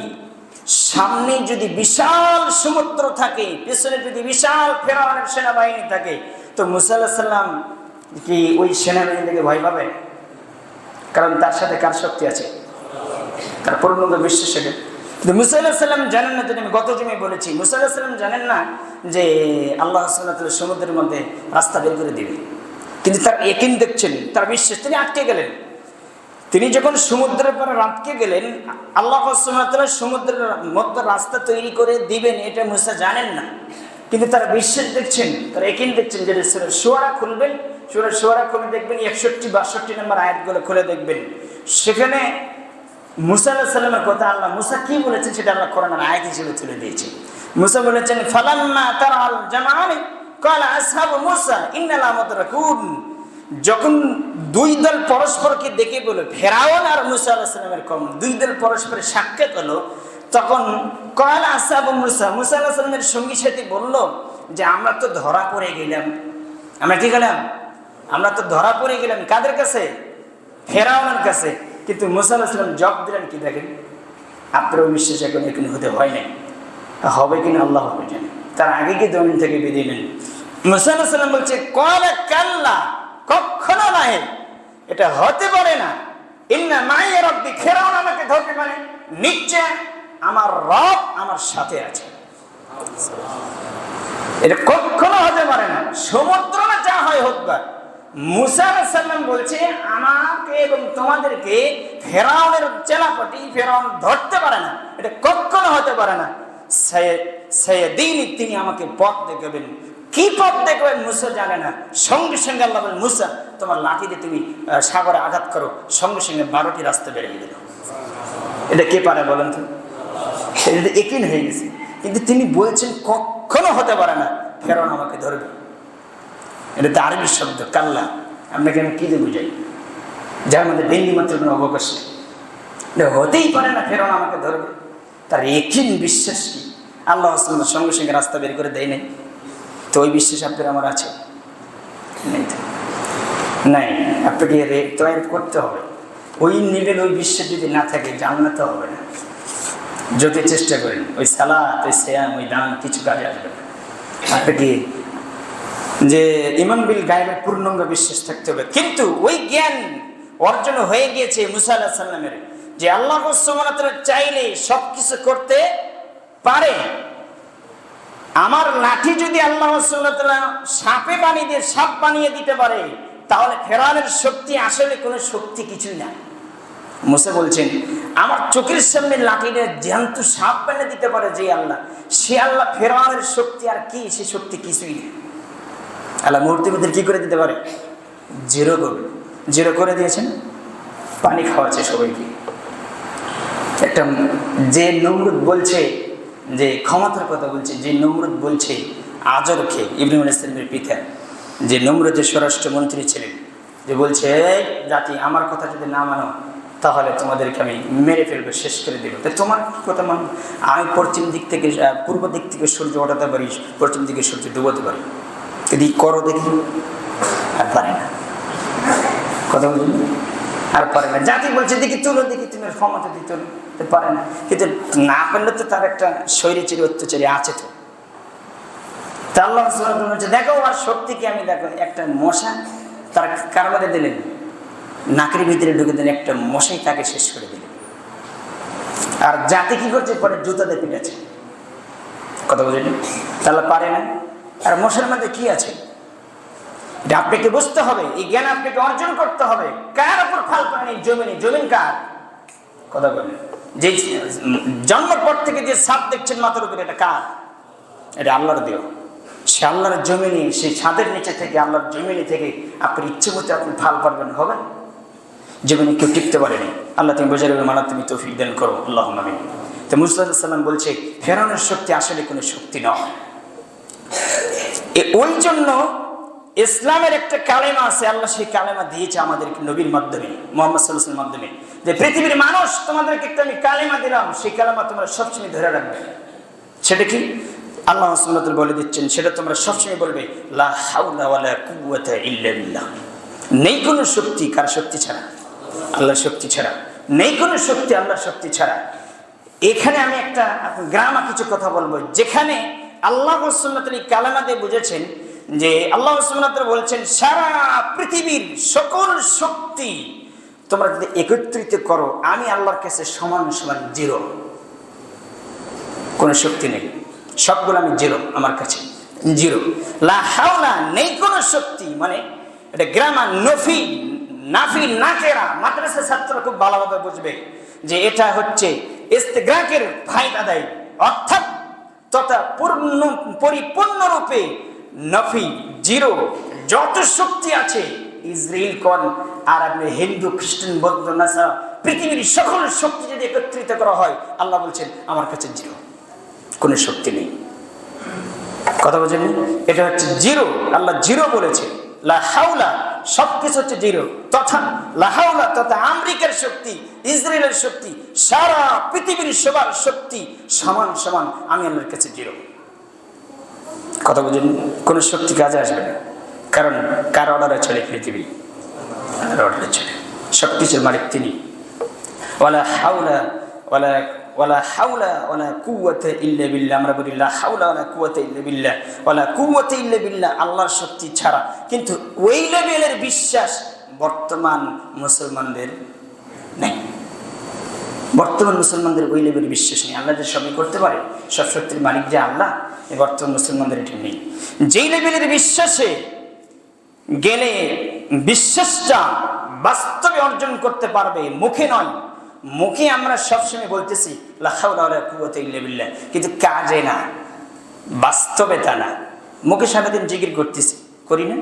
সামনে যদি বিশাল সমুদ্র থাকে, পেছনে যদি বিশাল ফেরাউনের সেনাবাহিনী থাকে, তো মুসা আলাইহিস সালাম কি ওই সেনাবাহিনী থেকে ভয় পাবে? কারণ তার সাথে কার শক্তি আছে? তার পূর্ণাঙ্গ বিশ্বাস সেটা। কিন্তু মুসা আলাইহিস সালাম জানেন না, যদি আমি গত জমে বলেছি, মুসা আলাইহিস সালাম জানেন না যে আল্লাহ সুবহানাহু ওয়া তাআলা সমুদ্রের মধ্যে রাস্তা বের করে দিবে। কিন্তু তার ইয়াকিন দেখছেন, তার বিশ্বাস, তিনি আটকে গেলেন। তিনি যখন সমুদ্রের পরে আটকে গেলেন, আল্লাহ সুবহানাহু ওয়া তাআলা সমুদ্রের মধ্যে রাস্তা তৈরি করে দিবেন, এটা মুসা জানেন না। কিন্তু তার বিশ্বাস দেখছেন, তার ইয়াকিন দেখছেন। যে সূরা শুআরা খুলবেন, সূরা শুআরা খুলে দেখবেন 61-62 নম্বর আয়াতগুলো খুলে দেখবেন, সেখানে মুসা আলাইহিস সালামের কথা আল্লাহ মুসা কি বলেছেন সেটা আল্লাহ কোরআনের আয়াত হিসেবে তুলে দিয়েছে। মুসা বলেছেন ফালাম্মা তারাল জামাআনি ক্বালা আসহাবু মুসা ইন্না লামুদরাকুন। যখন দুই দল পরস্পরকে দেখে বলল, ফেরাউন আর মুসা আলাইহিস সালামের কওম, দুই দল পরস্পরের সাক্ষাৎ হলো, তখন ক্বালা আসহাবু মুসা, মুসা আলাইহিস সালামের সঙ্গী সাথী বলল যে আমরা তো ধরা পড়ে গেলাম। আমরা কি গেলাম? আমরা তো ধরা পড়ে গেলাম। কাদের কাছে? ফেরাউনের কাছে। কিন্তু মুসা আলাইহিস সালাম জবাব দিলেন কি? দেখেন, আপনার বিশ্বাস এখন হতে হয় নাই, হবে কিনা আল্লাহ হবে জানেন। তার আগে কি জমিন থেকে বিদায় নেন? মুসা আলাইহিস সালাম বলছে ক্বালা কাল্লা, কখনো নয়, এটা হতে পারে না। ইন্না মাইয়া রাব্বি, ফিরআউন আমাকে ধরবে মানে নিশ্চয় আমার রব আমার সাথে আছে। এটা কখনো হতে পারে না, সমুদ্র না যা হয় হোক। মুসা আলাইহিস সালাম বলছে আমাকে এবং তোমাদেরকে ফিরআউনের চেলাপটি ফিরআউন ধরতে পারে না, এটা কখনো হতে পারে না। সাইয়্যিদিনী, তিনি আমাকে পথ দেখাবেন। কি পথ দেখবেন মুসা জানে না। সঙ্গে সঙ্গে আল্লাহ বলেন মুসা তোমার লাঠি দিয়ে তুমি সাগরে আঘাত করো, সঙ্গে সঙ্গে 12টি রাস্তা বেরিয়ে গেল। এটা কে পারে বলেন তো? এটা একই হয়ে গেছে, কিন্তু তিনি বলছেন কখনো হতে পারে না ফিরআউন আমাকে ধরবে। এটা তো আরবি শব্দ কাল্লা, আপনাকে আমি কি দিয়ে বুঝাই, যার মধ্যে বিন্দু মাত্র কোনো অবকাশ নেই। এটা হতেই পারে না ফিরআউন আমাকে ধরবে। তার একই বিশ্বাস কি আল্লাহ সঙ্গে সঙ্গে রাস্তা বের করে দেয় নাই? তো ওই বিশ্বাস আপনার আমার আছে নাই? আপনাকে তৈরি করতে হবে। ওই লেভেল ওই বিশ্বাস যদি না থাকে জান্নাতে হবে না। যত চেষ্টা করেন ওই সালাত ওই সিয়াম ওই দান কিছু কাজে আসবে না। আপনাকে যে ঈমান বিল গায়বের পূর্ণাঙ্গ বিশ্বাস থাকতে হবে। কিন্তু ওই জ্ঞান অর্জন হয়ে গিয়েছে মুসা আলাইহিস সালামের, যে আল্লাহ সুবহানাহু ওয়া তাআলা চাইলে সবকিছু করতে পারে। আমার লাঠি যদি আল্লাহ সুবহানাহু ওয়া তাআলা সাপে বানিয়ে দিয়ে সাপ বানিয়ে দিতে পারে, তাহলে ফিরআউনের শক্তি আসলে কোনো শক্তি কিছুই না। মুসা বলছেন আমার চোখের সামনে লাঠিটা জ্যান্ত সাপ বানিয়ে দিতে পারে যে আল্লাহ, সে আল্লাহ ফিরআউনের শক্তি আর কি, সে শক্তি কিছুই না। আল্লাহ মুহূর্তের মধ্যে কি করে দিতে পারে? জিরো করবে। জিরো করে দিয়েছেন, পানি খাওয়াচ্ছে সবাইকে। একটা যে নমরুদ বলছে যে ক্ষমতার কথা বলছে, যে নমরুদ বলছে আজরকে, ইব্রাহিম আলাইহিস সালামের পিতা, যে নমরুদ যে স্বরাষ্ট্রমন্ত্রী ছিলেন, যে বলছে এই জাতি আমার কথা যদি না মানো তাহলে তোমাদেরকে আমি মেরে ফেলবো, শেষ করে দেবো। তো তোমার কথা মান, আমি পশ্চিম দিক থেকে পূর্ব দিক থেকে সূর্য ওঠাতে পারি, পশ্চিম দিকে সূর্য ডুবোতে পারি, যদি করো দেখি। আর পারে না, কথা বলছি আর পারে না। জাতি বলছে দেখি তুলো, দেখি তুমি ক্ষমতা দিয়ে তুলো, পারে না। কিন্তু না পারলে তো তার একটা স্বৈরাচারী অত্যাচারী আছে। তো আল্লাহ সুবহানাহু ওয়া তাআলা বলছে দেখো আর শক্তি কি আমি, দেখো একটা মশা তার কারবারে দিলেন, নাকের ভিতরে ঢুকে দিলেন, একটা মশাই তাকে শেষ করে দিলেন। আর জাতি কি করছে? পরে জুতা দিয়ে পিটাচ্ছে, কথা বুঝলেন? তাহলে পারে না। আর মশার মধ্যে কি আছে এটা আপনাকে বুঝতে হবে, এই জ্ঞান আপনাকে অর্জন করতে হবে। কার উপর ফাল করেন? এই জমিনে, জমিন কার? কথা বলেন। যে জন্মের পর থেকে যে ছাদ দেখছেন মাথার উপরে, এটা কার? এটা আল্লাহর দেওয়া। সে আল্লাহর জমিনে, সেই ছাদের নিচে থেকে, আল্লাহর জমিনে থেকে আপনার ইচ্ছে মতো আপনি ফাল পারবেন, হবে জমিনে কেউ টিকতে পারেনি। আল্লাহ তুমি বোঝার মানা তুমি তৌফিক দান করো, আল্লাহুম্মা আমিন। তো মুসা আলাইহিস সালাম বলছে ফিরআউনের শক্তি আসলে কোনো শক্তি নয়। ওই জন্য ইসলামের একটা কালেমা আছে, আল্লাহ সেই কালেমা দিয়েছে আমাদেরকে নবীর মাধ্যমে, মুহাম্মদ সাল্লাল্লাহু আলাইহি ওয়াসাল্লামের মাধ্যমে, যে পৃথিবীর মানুষ তোমাদেরকে একটা আমি কালেমা দিলাম, সেই কালেমা তোমরা সবসময় ধরে রাখবে। সেটা কি? আল্লাহ সুবহানাহু ওয়া তাআলা বলে দিচ্ছেন, সেটা তোমরা সবসময় বলবে লা হাওলা ওয়ালা কুওয়াতা ইল্লা বিল্লাহ। নেই কোনো শক্তি, কার শক্তি ছাড়া? আল্লাহর শক্তি ছাড়া। নেই কোনো শক্তি আল্লাহর শক্তি ছাড়া। এখানে আমি একটা গ্রামা কিছু কথা বলবো, যেখানে আল্লাহ সুবহানাহু ওয়া তাআলা এই কালেমা দিয়ে বুঝেছেন যে আল্লাহ সুবহানাহু ওয়া তাআলা বলছেন সারা পৃথিবীর সকল শক্তি তোমরা যদি একত্রিত করো, আমি আল্লাহর কাছে সমান সমান জিরো, কোনো শক্তি নেই, সবগুলো আমি জিরো, আমার কাছে জিরো। লা হাওলা, নেই কোনো শক্তি, মানে এটা গ্রামার নফি নাফি নাকেরা। মাদ্রাসা ছাত্ররা খুব ভালোভাবে বুঝবে যে এটা হচ্ছে ইস্তিগরাকের ফায়দা দেয়, অর্থাৎ তথা পরিপূর্ণরূপে নফি, জিরো। যত শক্তি আছে ইসরায়েল কোন আর আপনি হিন্দু খ্রিস্টান বৌদ্ধ নাসারা, পৃথিবীর সকল শক্তি যদি একত্রিত করা হয়, আল্লাহ বলছেন আমার কাছে জিরো, কোনো শক্তি নেই। কথা বলছেন? এটা হচ্ছে জিরো, আল্লাহ জিরো বলেছে। লা হাওলা, সবকিছু হচ্ছে জিরো, তথা লা হাওলা তথা আমেরিকার শক্তি, ইসরায়েলের শক্তি, সারা পৃথিবীর সবার শক্তি সমান সমান, আমি আল্লাহর কাছে জিরো। কথা বলছেন? কোন শক্তি কাজে আসবে না, কারণ কার অর্ডারে চলে পৃথিবী? আল্লাহর অর্ডারে চলে। সবকিছুর মালিক তিনি। ওয়ালা হাওলা ওয়ালা ওয়ালা হাওলা ওয়ালা কুওয়াতা ইল্লা বিল্লাহ। আমরা বলি লা হাওলা ওয়ালা কুওয়াতা ইল্লা বিল্লাহ, ওয়ালা কুওয়াতা ইল্লা বিল্লাহ, আল্লাহর শক্তি ছাড়া। কিন্তু ওই লেভেলের বিশ্বাস বর্তমান মুসলমানদের নেই। বর্তমান মুসলমানদের ওই লেভেলের বিশ্বাস নেই। আল্লাহ যে সবই করতে পারে, সব শক্তির মালিক যে আল্লাহ, এই বর্তমান মুসলমানদের এটা নেই। যেই লেভেলের বিশ্বাসে গেলে বিশ্বাসটা বাস্তবে অর্জন করতে পারবে, মুখে নয়। মুখে আমরা সবসময় বলতেছি লা হাওলা ওয়ালা কুওয়াতা ইল্লা বিল্লাহ, কিন্তু কাজে না, বাস্তবে তা না। মুখে সারাদিন জিকির করতেছি, করি না?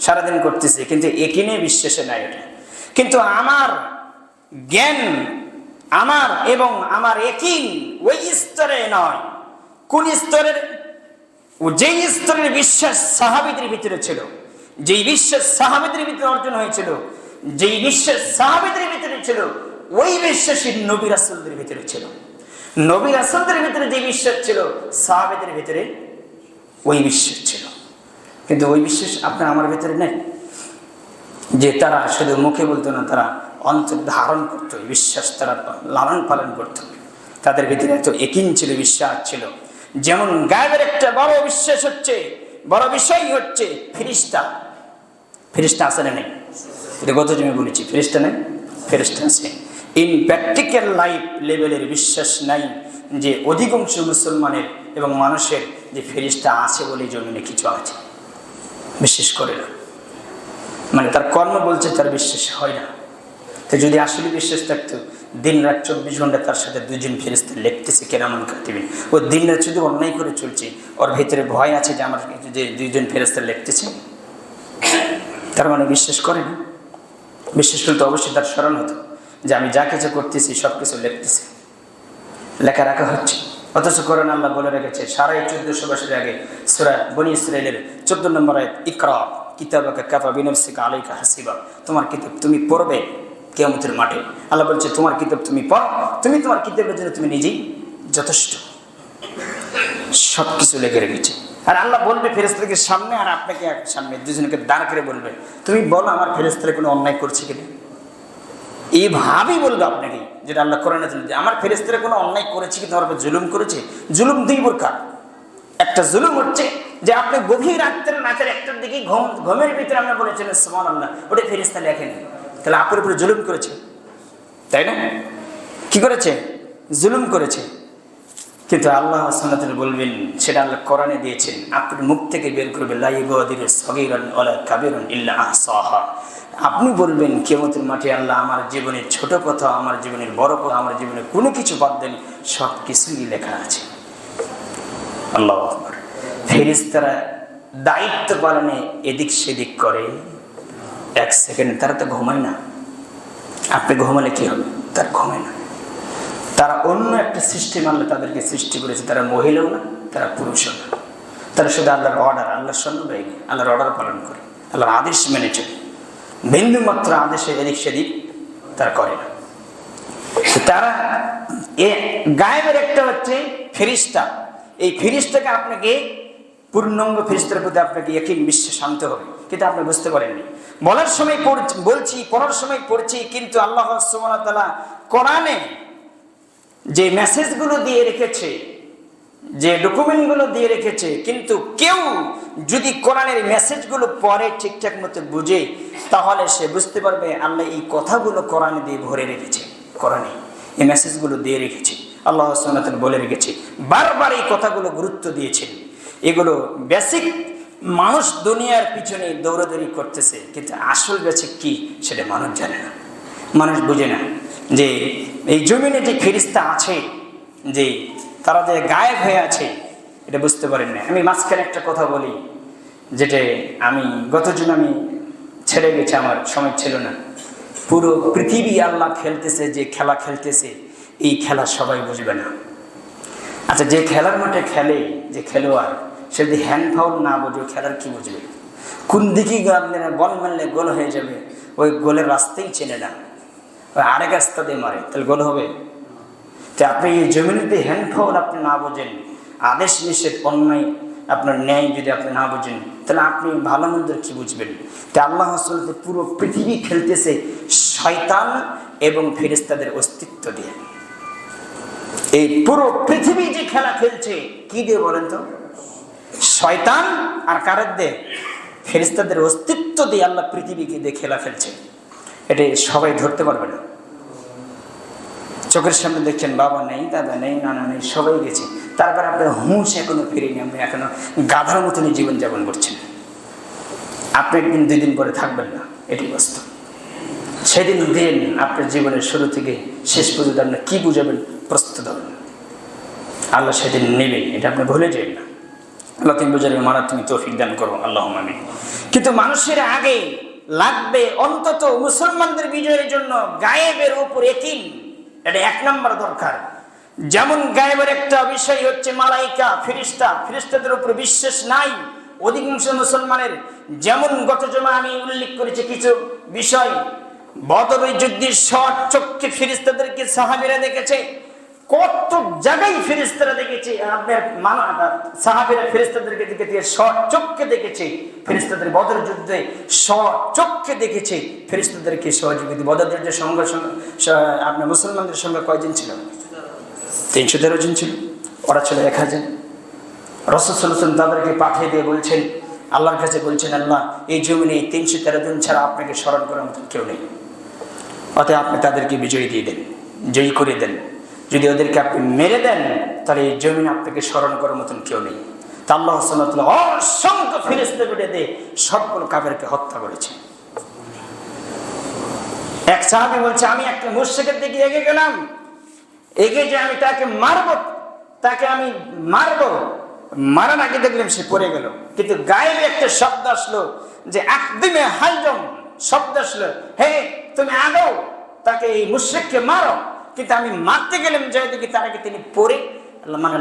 সারাদিন করতেছি, কিন্তু একে নিয়ে বিশ্বাসে নাই এটা। কিন্তু আমার জ্ঞান, আমার এবং আমার একই ওই স্তরে নয়। কোন স্তরের? যেই স্তরের বিশ্বাস সাহাবীদের ভিতরে ছিল, যেই বিশ্বাস সাহাবীদের ভিতরে অর্জন হয়েছিল, যেই বিশ্বাস সাহাবীদের ভিতরে ছিল, ওই বিশ্বাসই নবী রাসূলদের ভিতরে ছিল। নবী রাসূলদের ভিতরে যে বিশ্বাস ছিল, সাহাবীদের ভিতরে ওই বিশ্বাস ছিল। কিন্তু ওই বিশ্বাস আপনার আমার ভিতরে নেই। যে তারা শুধু মুখে বলতো না, তারা অন্তর ধারণ করতো, বিশ্বাস তারা লালন পালন করতো। তাদের ভিতরে এত ইয়াকিন ছিল, বিশ্বাস ছিল। যেমন গায়েবের একটা বড় বিশ্বাস হচ্ছে, বড় বিষয় হচ্ছে ফেরেশতা। ফেরেশতা আছে না নেই? এটা গত জমি বলেছি, ফেরেশতা নেই? ফেরেশতা আছে। ইন প্র্যাকটিক্যাল লাইফ লেভেলের বিশ্বাস নাই যে অধিকাংশ মুসলমানের এবং মানুষের যে ফেরেশতা আছে বলে জমিনে কিছু আছে, বিশ্বাস করে না। মানে তার কর্ম বলছে, তার বিশ্বাস হয় না। তো যদি আসলে বিশ্বাস থাকতো, দিন রাত 24 ঘন্টা তার সাথে দুজন ফেরেশতা লিখতেছে কেরামান কাতিবিন। ও দিন রাত শুধু অন্যায় করে চলছে, ওর ভিতরে ভয় আছে যে আমার যে দুইজন ফেরেশতা লিখতেছে, তার মানে বিশ্বাস করে না। বিশ্বাস করলে তো অবশ্যই তার স্মরণ হতো যে আমি যা কিছু করতেছি সব কিছু লিখতেছি, লেখা রাখা হচ্ছে। অথচ কোরআন আল্লাহ বলে রেখেছে সারা 1400 বছর আগে সূরা বনী ইসরাঈলের 14 নম্বর আয়াত, ইকরা কিতাবাকা কাফা বিনাফসিকা আলাইকা হাসিবা। তোমার কিতাব তুমি পড়বে কিয়ামতের মাঠে। আল্লাহ বলছে তোমার কিতাব তুমি পড়ো, তুমি তোমার কিতাবের জন্য তুমি নিজেই যথেষ্ট। সব কিছু লিখে রেখেছে। আর আল্লাহ বলবে ফেরেশতাকে সামনে আর আপনাকে সামনে, দুজনকে দাঁড় করে বলবে তুমি বলো আমার ফেরেশতারা কোনো অন্যায় করছে কিনা। এইভাবেই বলবে আপনাকে, যেটা আল্লাহ কোরআনে বলেছে, আমার ফেরেশতারা কোনো অন্যায় করেছে কি, তোমার উপর জুলুম করেছে। জুলুম দুই প্রকার। একটা জুলুম হচ্ছে যে আপনি গভীর রাত্রে রাতের একটার দিকে ঘুমের ভিতরে আমরা বলেছেন সুবহানাল্লাহ, ওটা ফেরেশতা লেখেনি, তাহলে আপনার উপরে জুলুম করেছে, তাই না? কি করেছে? জুলুম করেছে। কিন্তু আল্লাহ সুবহানাহু বলবেন, সেটা আল্লাহ কোরআনে দিয়েছেন, আপনার মুখ থেকে বের করবে লা ইউগাদিরু সগীরান ওয়ালা কাবীরান ইল্লা আহসাহা। আপনি বলবেন কিয়ামতের মাঠে আল্লাহ আমার জীবনের ছোট কথা, আমার জীবনের বড় কথা, আমার জীবনের কোনো কিছু বাদ দেন, সব কিছুই লেখা আছে। আল্লাহু আকবার। ফেরেশতারা দায়িত্ব পালনে এদিক সেদিক করে, এক সেকেন্ড তারা তো ঘুমায় না। আপনি ঘুমালে কি হবে? তার ঘুমায় না। তারা অন্য একটা সিস্টেম আল্লাহ তাদেরকে সৃষ্টি করেছে। তারা মহিলাও না, তারা পুরুষও না। তারা শুধু আল্লাহর অর্ডার, আল্লাহর সন্ন্যাসী, আল্লাহর অর্ডার পালন করে, আল্লাহর আদেশ মেনে চলে। বিন্দু মাত্র আদেশে এদিক সেদিক তারা করে না। তারা গায়েবের একটা হচ্ছে ফেরেশতা। এই ফেরেশতাকে আপনাকে পূর্ণাঙ্গ ফেরেশতার প্রতি আপনাকে ইয়াকিন বিশ্বাস আনতে হবে, কিন্তু আপনি বুঝতে পারেননি। বলার সময় বলছি, পড়ার সময় পড়ছি, কিন্তু আল্লাহ সুবহানাহু ওয়া তাআলা কোরআনে যে মেসেজগুলো দিয়ে রেখেছে, যে ডকুমেন্টগুলো দিয়ে রেখেছে, কিন্তু কেউ যদি কোরআনের মেসেজগুলো পড়ে ঠিকঠাক মতো বুঝে, তাহলে সে বুঝতে পারবে আল্লাহ এই কথাগুলো কোরআনে দিয়ে ভরে রেখেছে। কোরআনে এই মেসেজগুলো দিয়ে রেখেছে, আল্লাহ সুবহানাহু ওয়া তাআলা বলে রেখেছে, বারবার এই কথাগুলো গুরুত্ব দিয়েছেন। এগুলো বেসিক। মানুষ দুনিয়ার পিছনে দৌড়াদৌড়ি করতেছে, কিন্তু আসল বেসিক কি সেটা মানুষ জানে না, মানুষ বুঝে না। যে এই জমিনে যে ফেরেশতা আছে, যে তারা যে গায়েব হয়ে আছে, এটা বুঝতে পারেন না। আমি মাঝখানে একটা কথা বলি, যেটা আমি গত জন্য আমি ছেড়ে গেছে, আমার সময় ছিল না। পুরো পৃথিবী আল্লাহ খেলতেছে, যে খেলা খেলতেছে, এই খেলা সবাই বুঝবে না। আচ্ছা, যে খেলার মাঠে খেলে, যে খেলোয়াড়, সে যদি হ্যান্ড ফাউল না বোঝে, খেলার কি বুঝবে? কোন দিকে বল মারলে গোল হয়ে যাবে, ওই গোলের রাস্তাই চেনে না, ওই আরেক রাস্তা দিয়ে মারে, তাহলে গোল হবে? তো আপনি এই জমিনেতে হ্যান্ড ফাউল আপনি না বোঝেন, আদেশ নিষেধ অন্যায় আপনার ন্যায় যদি আপনি না বোঝেন, তাহলে আপনি ভালো মন্দের কি বুঝবেন? তো আল্লাহ আসলে পুরো পৃথিবী খেলতেছে শয়তান এবং ফেরেশতাদের অস্তিত্ব দিয়ে। এই পুরো পৃথিবী যে খেলা খেলছে কি দিয়ে বলেন তো? শয়তান আর কারের দিয়ে, ফেরেশতাদের অস্তিত্ব দিয়ে আল্লাহ পৃথিবীকে দিয়ে খেলা খেলছে। এটা সবাই ধরতে পারবে না। চোখের সামনে দেখছেন বাবা নেই, দাদা নেই, নানা নেই, সবাই গেছে, তারপরে আপনার হুঁশ এখনো ফিরেনি, আপনি এখনো গাধার মতনই জীবনযাপন করছেন। আপনি একদিন 2 দিন পরে থাকবেন না, এটি বাস্তব। সেদিন দিন আপনার জীবনের শুরু থেকে শেষ পর্যন্ত আপনি কি বুঝাবেন, প্রস্তুত হবেন। আল্লাহ সেদিন নেবেন, এটা আপনি ভুলে যাবেন না। আল্লাহ তুমি বুঝাবে, মারা তুমি তৌফিক দান করো, আল্লাহুম্মা আমিন। কিন্তু মানুষের আগে লাগবে অন্তত মুসলমানদের বিজয়ের জন্য গায়েবের উপর ইয়াকিন, এটা 1 নম্বর দরকার। যেমন গায়েবের একটা বিষয় হচ্ছে মালাইকা, ফেরেশতা, ফেরেশতাদের উপর বিশ্বাস নাই অধিকাংশ মুসলমানের। যেমন গত জমা আমি উল্লেখ করেছি কিছু বিষয়, বদরের যুদ্ধে সচক্ষে ফেরেশতাদেরকে সাহাবীরা দেখেছে, কত জায়গায় ফেরেশতারা দেখেছে, আপনার সাহাবীরা ফেরেশতাদেরকে দেখেছে, সচক্ষে দেখেছে ফেরেশতাদের, বদর যুদ্ধে সচক্ষে দেখেছে ফেরেশতাদেরকে সহযোগিতা। বদর যুদ্ধের সঙ্গে আপনার মুসলমানদের সঙ্গে কয়জন ছিল? 313 জন ছিল, ওরা ছিল 1000। রাসূল সাল্লাল্লাহু আলাইহি ওয়াসাল্লাম তাদেরকে পাঠিয়ে দিয়ে বলছেন, আল্লাহর কাছে বলছেন, আল্লাহ এই জমিনে 313 জন ছাড়া আপনাকে স্মরণ করার মতো কেউ নেই, অতএব আপনি তাদেরকে বিজয়ী দিয়ে দেন, জয়ী করে দেন। যদি ওদেরকে আপনি মেরে দেন তাহলে এই জমিনে আপনাকে স্মরণ করার মতন কেউ নেই। তা আল্লাহ সুবহানাহু ওয়া তাআলা অসংখ্য ফেরেশতা পেটে দিয়ে সবগুলো কাফেরকে হত্যা করেছে। এক সাহাবী বলছে, আমি একটা মুশরিকের দিকে এগিয়ে গেলাম, এগিয়ে যে আমি তাকে মারবো, মারার আগে দেখলাম সে পড়ে গেল। কিন্তু গায়েবে একটা শব্দ আসলো যে আকদিমে হালজম, শব্দ আসলো, হে তুমি আগাও, তাকে এই মুশরিককে মারো। কিন্তু আমি মারতে গেলাম, যাই দেখি তার আগে তিনি পড়ে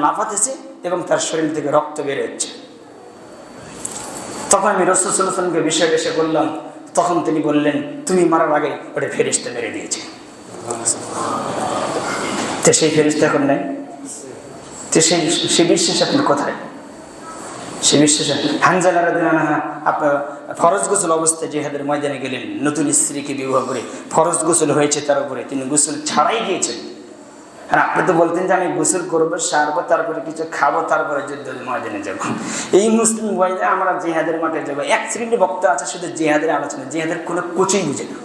লাফাতেছে এবং তার শরীর থেকে রক্ত বের হচ্ছে। তখন আমি রাসূল সাল্লাল্লাহু আলাইহি ওয়াসাল্লামকে বিষয়টা এসে বললাম, তখন তিনি বললেন, তুমি মারার আগে ওটা ফেরেশতা মেরে দিয়েছে। তো সেই ফেরেশতা এখন নাই, তো সেই বিশ্বাস আপনার কোথায়? সে বিশ্বাস। হানজালা রাদিয়াল্লাহু আনহা আপনার ফরজ গোসল অবস্থায় জিহাদের ময়দানে গেলেন, নতুন স্ত্রীকে বিবাহ করে, ফরজ গোসল হয়েছে তার উপরে, তিনি গোসল ছাড়াই গিয়েছেন। আর আপনি তো বলতেন যে আমি গোসল করবো, সারবো, তারপরে কিছু খাবো, তারপরে যুদ্ধের ময়দানে যাবো। এই মুসলিম ভাইরা আমরা জিহাদের মাঠে যাবো। 1 শ্রেণীর বক্তা আছে শুধু জিহাদের আলোচনা, জিহাদের কোনো কোচই বুঝে না।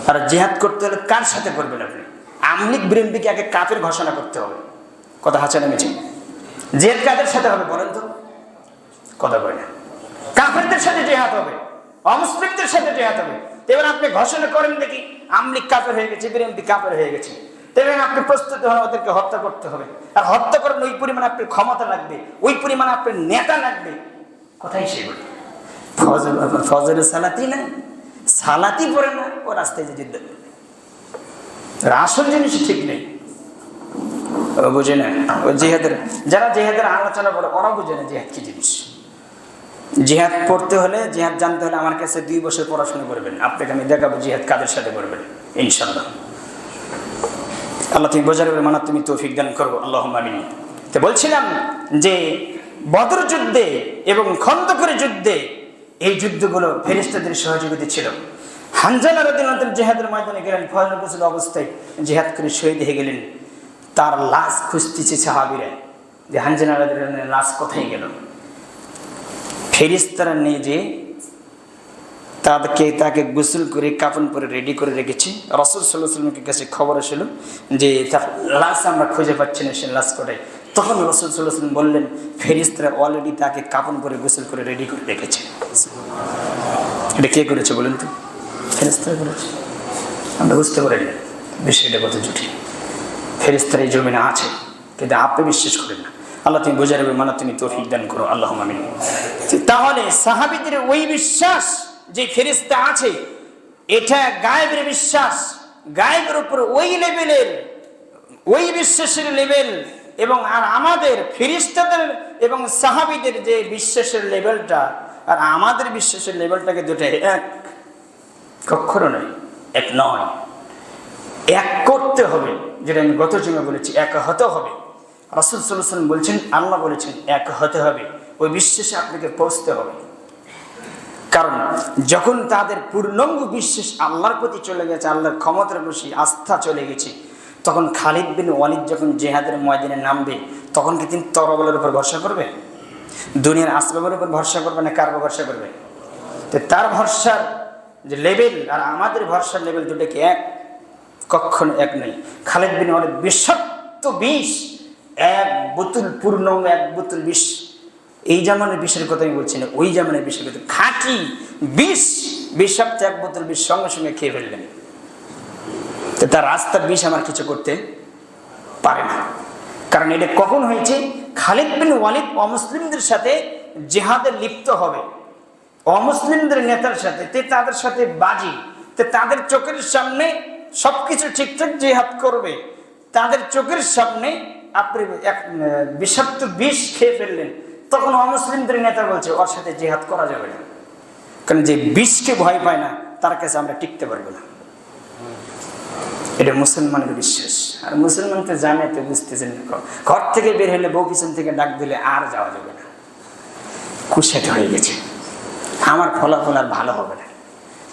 আর জিহাদ করতে হলে কার সাথে করবেন আপনি? আমলিক বিরোধীকে আগে কাফের ঘোষণা করতে হবে। কথা হাঁচা নেমেছে। জিহাদ কাদের সাথে হবে বলেন তো? কথা বলে না, কাফেরদের সাথে জিহাদ হবে, অমুসলিমদের সাথে জিহাদ হবে। এবার আপনি ঘোষণা করেন দেখি আমলিক কাফের হয়ে গেছে, বিরোধী কাফের হয়ে গেছে, তেমন আপনি প্রস্তুত হন ওদেরকে হত্যা করতে হবে। আর হত্যা করেন ওই পরিমাণ আপনার ক্ষমতা লাগবে, ওই পরিমাণ আপনার নেতা লাগবে। কোথায় সেগুলো? ফজরের সালাতি না, সালাতি পড়ে না, ও রাস্তায় যে যুদ্ধ করবে। আসল জিনিস ঠিক নেই, ও বুঝে না। ও জিহাদের, যারা জিহাদের আলোচনা করে ওরা বুঝে না জিহাদ কি জিনিস। জিহাদ পড়তে হলে, জিহাদ জানতে হলে আমার কাছে 2 বছর পড়াশোনা করবেন, আপনাকে আমি দেখাবো জিহাদ কাদের সাথে করবেন ইনশাআল্লাহ। আল্লাহ তুমি বোঝার মানা তুমি তৌফিক দান করো, আল্লাহুম্মা আমিন। তো বলছিলাম যে বদর যুদ্ধে এবং খন্দকের যুদ্ধে, এই যুদ্ধগুলো ফেরেশতাদের সহযোগিতা ছিল। হানজালা রাদিয়াল্লাহু আনহু জিহাদের ময়দানে গেলেন, ফজর গোসল অবস্থায় জিহাদ করে শহীদ হয়ে গেলেন। তার লাশ খুঁজতেছে সাহাবীরা যে হানজালা রাদিয়াল্লাহু আনহুর লাশ কোথায় গেল। ফেরেশতারা নিয়ে যে তাকে গোসল করে কাফন পরে রেডি করে রেখেছে। রাসূল সাল্লাল্লাহু আলাইহি ওয়াসাল্লামের কাছে খবর আসলো যে তার লাশ আমরা খুঁজে পাচ্ছি না, সে লাশ কোথায়। তখন রাসূল সাল্লাল্লাহু আলাইহি ওয়াসাল্লাম বললেন, ফেরেশতারা অলরেডি তাকে কাফন পরে গোসল করে রেডি করে রেখেছে। এটা কে করেছে বলেন তো? ফেরেশতারা করেছে। আমরা বুঝতে পারি না বিষয়টা কত জটিল। ফেরেশতারা এই জমিনে আছে, কিন্তু আপনি বিশ্বাস করেন না। আল্লাহ তুমি বোঝার মানা তুমি তৌফিক দান করো, আল্লাহুম্মা আমিন। তাহলে সাহাবীদের ওই বিশ্বাস যে ফেরেশতা আছে, এটা গায়েবের বিশ্বাস, গায়েবের উপর ওই লেভেলের, ওই বিশ্বাসের লেভেল। এবং আর আমাদের ফেরেশতাদের এবং সাহাবীদের যে বিশ্বাসের লেভেলটা আর আমাদের বিশ্বাসের লেভেলটাকে দুটাই এক, কখনো নয়, এক নয়। এক করতে হবে, যেটা আমি গত জমে বলেছি, এক হতে হবে। রাসূল সাল্লাল্লাহু আলাইহি ওয়াসাল্লাম বলছেন, আল্লাহ বলেছেন এক হতে হবে, ওই বিশ্বাসে আপনাকে পৌঁছতে হবে। কারণ যখন তাদের পূর্ণাঙ্গ বিশ্বাস আল্লাহর প্রতি চলে গেছে, আল্লাহর ক্ষমতার প্রতি আস্থা চলে গেছে, তখন খালিদ বিন ওয়ালিদ যখন জিহাদের ময়দানে নামবে, তখন কি তিনি তরবালের উপর ভরসা করবে, দুনিয়ার আসবাবের উপর ভরসা করবে না কার উপর ভরসা করবে? তো তার ভরসার যে লেভেল আর আমাদের ভরসার লেভেল দুটো কি এক? কখনো এক নেই। খালিদ বিন ওয়ালিদ বিষাক্ত বিষ, এক বোতল পূর্ণ, এক বোতল বিষ। এই জামানের বিষের কথা আমি বলছি না, ওই জামানের বিষের কথা। খাঁটি বিষ, বিষাক্ত এক বোতল বিষ সঙ্গে সঙ্গে খেয়ে ফেললেন। তো তার রাস্তার বিষ আমার কিছু করতে পারে না। কারণ এটা কখন হয়েছে? খালিদ বিন ওয়ালিদ অমুসলিমদের সাথে জিহাদে লিপ্ত হবে, অমুসলিমদের নেতার সাথে, তাদের সাথে বাজি, তাদের চোখের সামনে সবকিছু ঠিকঠাক জিহাদ করবে, তাদের চোখের সামনে আপনি এক বিষাক্ত বিষ খেয়ে ফেললেন। তখন অমুসলিমদের নেতা বলছে ওর সাথে জিহাদ করা যাবে না, কারণ যে বিষকে ভয় পায় না তার কাছে আমরা টিকতে পারবো না। এটা মুসলমানের বিশ্বাস। আর মুসলমান তো জানে, তো বুঝতেছেন, ঘর থেকে বের হলে বউ পিছন থেকে ডাক দিলে আর যাওয়া যাবে না, কুশেট হয়ে গেছে, আমার ফলাফল আর ভালো হবে না।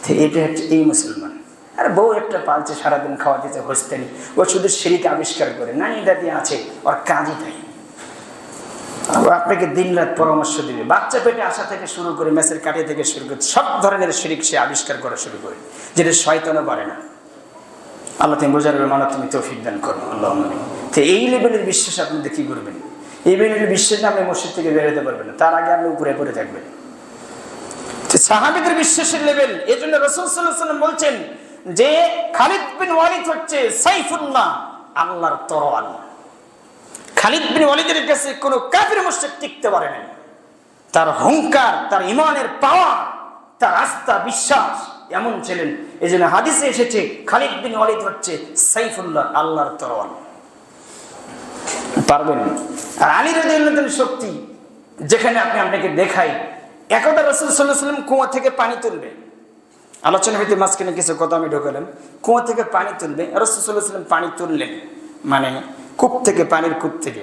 তো এটা হচ্ছে এই মুসলমান। আর বউ একটা পালছে, সারাদিন খাওয়া দিতে হস্তেনি, ও শুধু শিরিক আবিষ্কার করে নানি দাদি আছে, ওর কাজই তাই। আপনাকে দিন রাত পরামর্শ দিবে, বাচ্চা পেটে আসা থেকে শুরু করে মেসের কাঠি থেকে শুরু করে সব ধরনের শিরিক সে আবিষ্কার করা শুরু করে, যেটা শয়তানও পারে না। আল্লাহ তুমি বোঝার মানা, তুমি তৌফিক দান করো আল্লাহ। তো এই লেভেলের বিশ্বাস আপনি কি করবেন? এই লেভেলের বিশ্বাসে আপনি মসজিদ থেকে বের হতে পারবেন না, তার আগে আপনি উপরে পড়ে থাকবেন। সাহাবীদের বিশ্বাসের লেভেল। এই জন্য রাসূল সাল্লাল্লাহু আলাইহি ওয়াসাল্লাম বলছেন যে খালিদ বিন ওয়ালিদ হচ্ছে সাইফুল্লাহ, আল্লাহর তরোয়াল। খালিদ বিন ওয়ালিদের কাছে কোনো কাফির মুশরিক টিকতে পারে না। তার অহংকার, তার ঈমানের পাওয়ার, তার আস্থা বিশ্বাস এমন ছিলেন। এই জন্য হাদিসে এসেছে খালিদ বিন ওয়ালিদ হচ্ছে সাইফুল্লাহ, আল্লাহর তরোয়াল। পারবেন। আর আলী রাদিয়াল্লাহু আনহুর শক্তি যেখানে আপনাকে দেখাই, একদা রাসূল সাল্লাল্লাহু আলাইহি ওয়াসাল্লাম কুয়া থেকে পানি তুলবে, আলোচনা হইতে মাঝখানে কিছু কথা আমি ঢোকালাম, কুয়া থেকে পানি তুলবে, রাসূল সাল্লাল্লাহু আলাইহি ওয়াসাল্লাম পানি তুললেন, মানে কূপ থেকে, পানির কূপ থেকে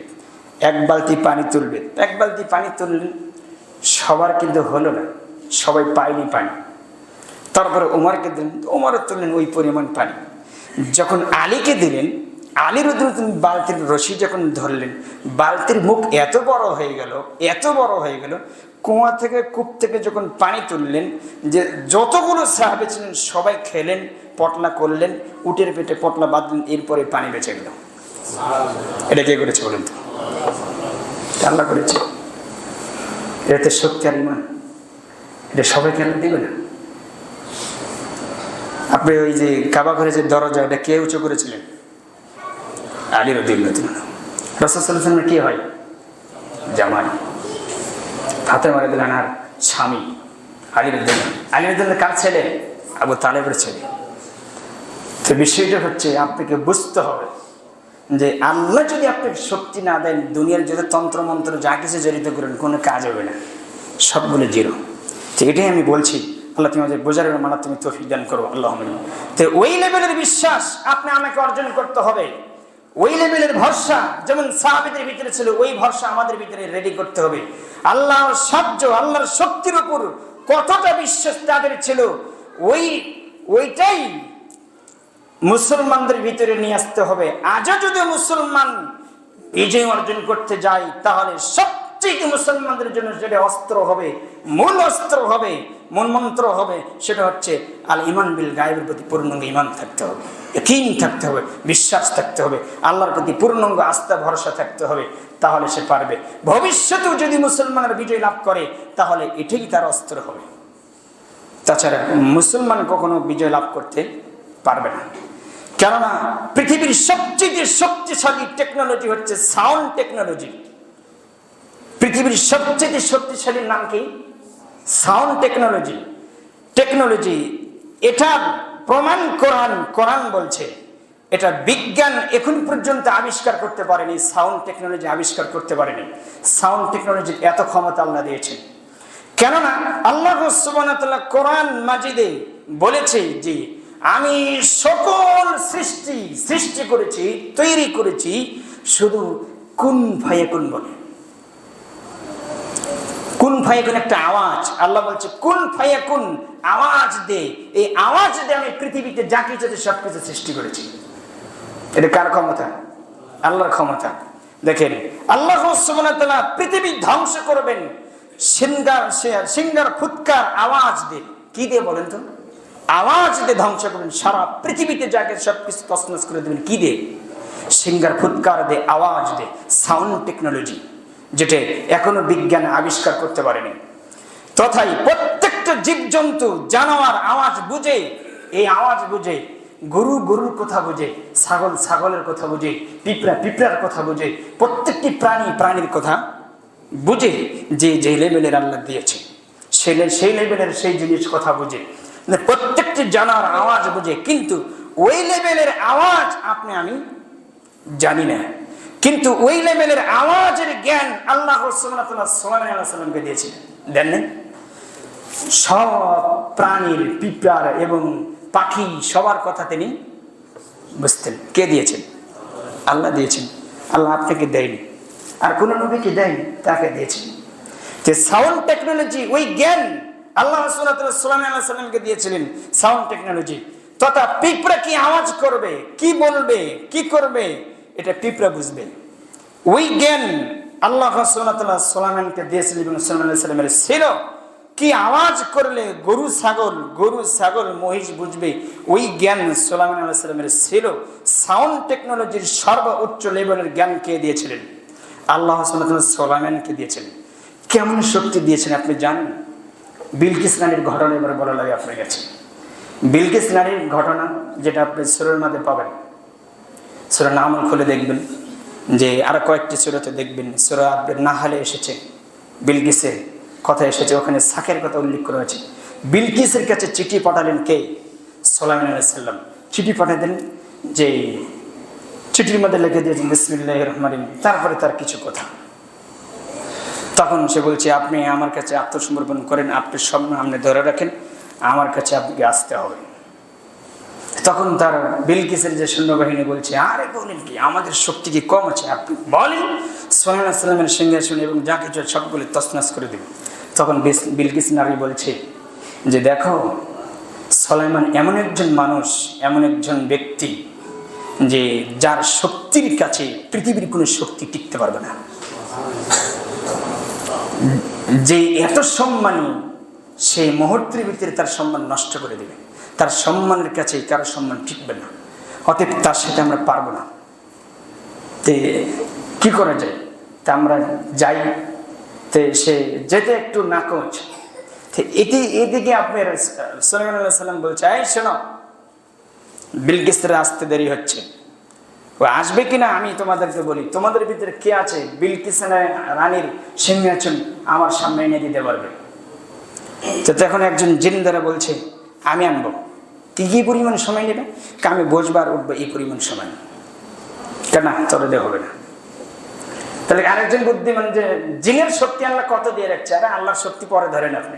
এক বালতি পানি তুলবে। এক বালতি পানি তুললেন, সবার কিন্তু হলো না, সবাই পায়নি পানি। তারপরে ওমরকে দিলেন, ওমরও তুললেন ওই পরিমাণ পানি। যখন আলীকে দিলেন, আলীর বালতির রশি যখন ধরলেন, বালতির মুখ এত বড় হয়ে গেল, এত বড় হয়ে গেল, কুয়া থেকে, কূপ থেকে যখন পানি তুললেন, যে যতগুলো সাহাবী ছিলেন সবাই খেলেন, পটলা করলেন, উটের পেটে পটলা বাঁধলেন, এরপরে পানি বেঁচে গেল। এটা কে করেছে বলেন তো? আল্লাহ করেছে। এতে শক্তি আর ঈমান, এটা সবাই কেন দিবে না? আপনি ওই যে কাবা ঘরে যে দরজা, এটা কে উঁচু করেছিলেন? আলী রাদিয়াল্লাহু আনহু। রাসূল সাল্লাল্লাহু আলাইহি ওয়াসাল্লাম কি হয়? জামাই। ফাতেমা রাদিয়াল্লাহু আনহার স্বামী আলী রাদিয়াল্লাহু আনহু। আলী রাদিয়াল্লাহু কার ছেলে? আবু তালেবের ছেলে। তো বিষয়টা হচ্ছে আপনাকে বুঝতে হবে যে আল্লাহ যদি আপনাকে শক্তি না দেন, দুনিয়ার যত তন্ত্র মন্ত্র যা কিছু জড়িত করেন কোনো কাজ হবে না, সবগুলো জিরো। তো এটাই আমি বলছি, আল্লাহ তুমি আমাদের বোঝার মানা, তুমি তৌফিক দান করো আল্লাহ। তো ওই লেভেলের বিশ্বাস আপনি আমাকে অর্জন করতে হবে, ওই লেভেলের ভরসা যেমন সাহাবীদের ভিতরে ছিল, ওই ভরসা আমাদের ভিতরে রেডি করতে হবে। আল্লাহর সাহায্য, আল্লাহর শক্তির উপর কতটা বিশ্বাস তাদের ছিল, ওইটাই মুসলমানদের ভিতরে নিয়ে আসতে হবে। আজও যদি মুসলমান বিজয় অর্জন করতে যায়, তাহলে সবচেয়ে মুসলমানদের জন্য যেটা অস্ত্র হবে, মূল অস্ত্র হবে, মূল মন্ত্র হবে, সেটা হচ্ছে আল ঈমান বিল গায়বের প্রতি পূর্ণাঙ্গ ঈমান থাকতে হবে, ইয়াকিন থাকতে হবে, বিশ্বাস থাকতে হবে, আল্লাহর প্রতি পূর্ণাঙ্গ আস্থা ভরসা থাকতে হবে। তাহলে সে পারবে। ভবিষ্যতেও যদি মুসলমানরা বিজয় লাভ করে, তাহলে এটাই তার অস্ত্র হবে। তাছাড়া মুসলমান কখনো বিজয় লাভ করতে পারবে না। কেননা পৃথিবীর সবচেয়ে শক্তিশালী টেকনোলজি হচ্ছে সাউন্ড টেকনোলজি। পৃথিবীর সবচেয়ে শক্তিশালী নাম কি? Sound technology. এটা প্রমাণ কোরআন বলছে। এটা বিজ্ঞান এখন পর্যন্ত আবিষ্কার করতে পারেনি, সাউন্ড টেকনোলজি আবিষ্কার করতে পারেনি। সাউন্ড টেকনোলজির এত ক্ষমতা আল্লাহ দিয়েছেন। কেননা আল্লাহ সুবহানাহু ওয়া তাআলা কোরআন মাজিদে বলেছে যে আমি সকল সৃষ্টি করেছি, তৈরি করেছি শুধু কুন ফায়াকুন বলে। কুন ফায়াকুন একটা আওয়াজ। আল্লাহ বলছে কুন ফায়াকুন, আওয়াজ দে। এই আওয়াজ দিয়ে আমি পৃথিবীতে যা কিছু আছে সবকিছু সৃষ্টি করেছি। এটা কার ক্ষমতা? আল্লাহর ক্ষমতা। দেখেন আল্লাহ সুবহানাহু ওয়া তাআলা পৃথিবী ধ্বংস করবেন সিঙ্গার ফুৎকার আওয়াজ দিয়ে। কি দিয়ে বলেন তো? আওয়াজ দিয়ে ধ্বংস করবেন সারা পৃথিবীতে, যাকে সবকিছু তছনছ করে দেবেন। কি দিয়ে? সিঙ্গার ফুৎকার দিয়ে, আওয়াজ দিয়ে, সাউন্ড টেকনোলজি, যেটা এখনো বিজ্ঞান আবিষ্কার করতে পারেনি। তথাই প্রত্যেকটা জীবজন্তু জানোয়ার আওয়াজ বুঝে, এই আওয়াজ বুঝে। গরু গরুর কথা বুঝে, ছাগল ছাগলের কথা বুঝে, পিঁপড়া পিঁপড়ার কথা বুঝে, প্রত্যেকটি প্রাণী প্রাণীর কথা বুঝে। যে যে লেভেলের আল্লাহ দিয়েছে সেই লেভেলের সেই জিনিস কথা বুঝে। প্রত্যেকটি জানোয়ার আওয়াজ বুঝে, কিন্তু ওই লেভেলের আওয়াজ আপনি আমি জানি না। কিন্তু ওই লেভেলের আওয়াজের জ্ঞান আল্লাহ সুবহানাহু ওয়া তাআলা সুলাইমান আলাইহিস সালামকে দিয়েছিলেন। দেন না? সব প্রাণীর, পিঁপড়ার এবং পাখি সবার কথা তিনি বুঝতেন। কে দিয়েছেন? আল্লাহ দিয়েছেন। আল্লাহ আপনাকে দেয়নি, আর কোন নবীকে দেয়নি, তাকে দিয়েছেন। যে সাউন্ড টেকনোলজি, ওই জ্ঞান আল্লাহ সুবহানাহু ওয়া তাআলা সুলাইমান আলাইহিস সালামকে দিয়েছিলেন, সাউন্ড টেকনোলজি। তথা পিঁপড়া কি আওয়াজ করবে, কি বলবে, কি করবে, এটা পিঁপড়া বুঝবে। ওই জ্ঞান আল্লাহ সুবহানাহু ওয়া তাআলা সুলাইমানকে দিয়েছিলেন এবং সুলাইমান আলাইহিস সালামের ছিল। কি আওয়াজ করলে গরু ছাগল মহিষ বুঝবে, ওই জ্ঞান সুলাইমান আলাইহিস সালামের ছিল। সাউন্ড টেকনোলজির সর্বোচ্চ লেভেলের জ্ঞান কে দিয়েছিলেন? আল্লাহ সুবহানাহু ওয়া তাআলা সুলাইমানকে দিয়েছিলেন। কেমন শক্তি দিয়েছেন আপনি জানেন? বিলকিস রানীর ঘটনা এবার বলা লাগে আপনার কাছে। বিলকিস রানীর ঘটনা, যেটা আপনি সূরার মধ্যে পাবেন, সূরা নামল খুলে দেখবেন, যে আর কয়েকটি সূরাতে দেখবেন, সূরা নাহলে এসেছে বিলকিসের কথা এসেছে, ওখানে সাকের কথা উল্লেখ করা হয়েছে। বিলকিসের কাছে চিঠি পাঠালেন কে? সুলাইমান আলাইহিস সালাম। চিঠি পাঠাতেন, যে চিঠির মধ্যে লিখে দিয়েছেন বিসমিল্লাহির রহমানির রহিম, তারপরে তার কিছু কথা। তখন সে বলছে, আপনি আমার কাছে আত্মসমর্পণ করেন, আপনি স্বপ্ন আপনি ধরে রাখেন, আমার কাছে আপনাকে আসতে হবে। তখন তার বিলকিসের যে সৈন্যবাহিনী বলছে, আরে বলেন কি, আমাদের শক্তি কি কম আছে? আপনি বলেন, সুলাইমান আলাইহিস সালামের সিংহাসন এবং যা কিছু সবগুলো তছনছ করে দেবেন। তখন বিলকিস নারী বলছে যে, দেখো সুলাইমান এমন একজন মানুষ, এমন একজন ব্যক্তি, যে যার শক্তির কাছে পৃথিবীর কোনো শক্তি টিকতে পারবে না। যে এত সম্মানী, সেই মুহূর্তের ভিতরে তার সম্মান নষ্ট করে দেবে। তার সম্মানের কাছে কারো সম্মান টিকবে না, অতএব তার সাথে আমরা পারবো না। তে কি করা যায়? তা আমরা যাই। তে সে যেতে একটু নাকচ। এদিকে আপনার সুলাইমান আলাইহিস সালাম বলছে, এই শোনো, বিলকিসের আসতে দেরি হচ্ছে, ও আসবে কিনা আমি তোমাদেরকে বলি। তোমাদের ভিতরে কে আছে বিলকিস রানীর সিংহাসন আমার সামনে এনে দিতে পারবে? তো তখন একজন জিন্দারা বলছে, আমি আনবো। কি পরিমাণ সময় নেবে? আমি বসবার উঠবো এই পরিমাণ সময়, কেন তোরে হবে না। তাহলে আরেকজন বুদ্ধিমান, যে জিনের শক্তি আল্লাহ কত দিয়ে রাখছে, আরে আল্লাহর শক্তি পরে ধরেন, আপনি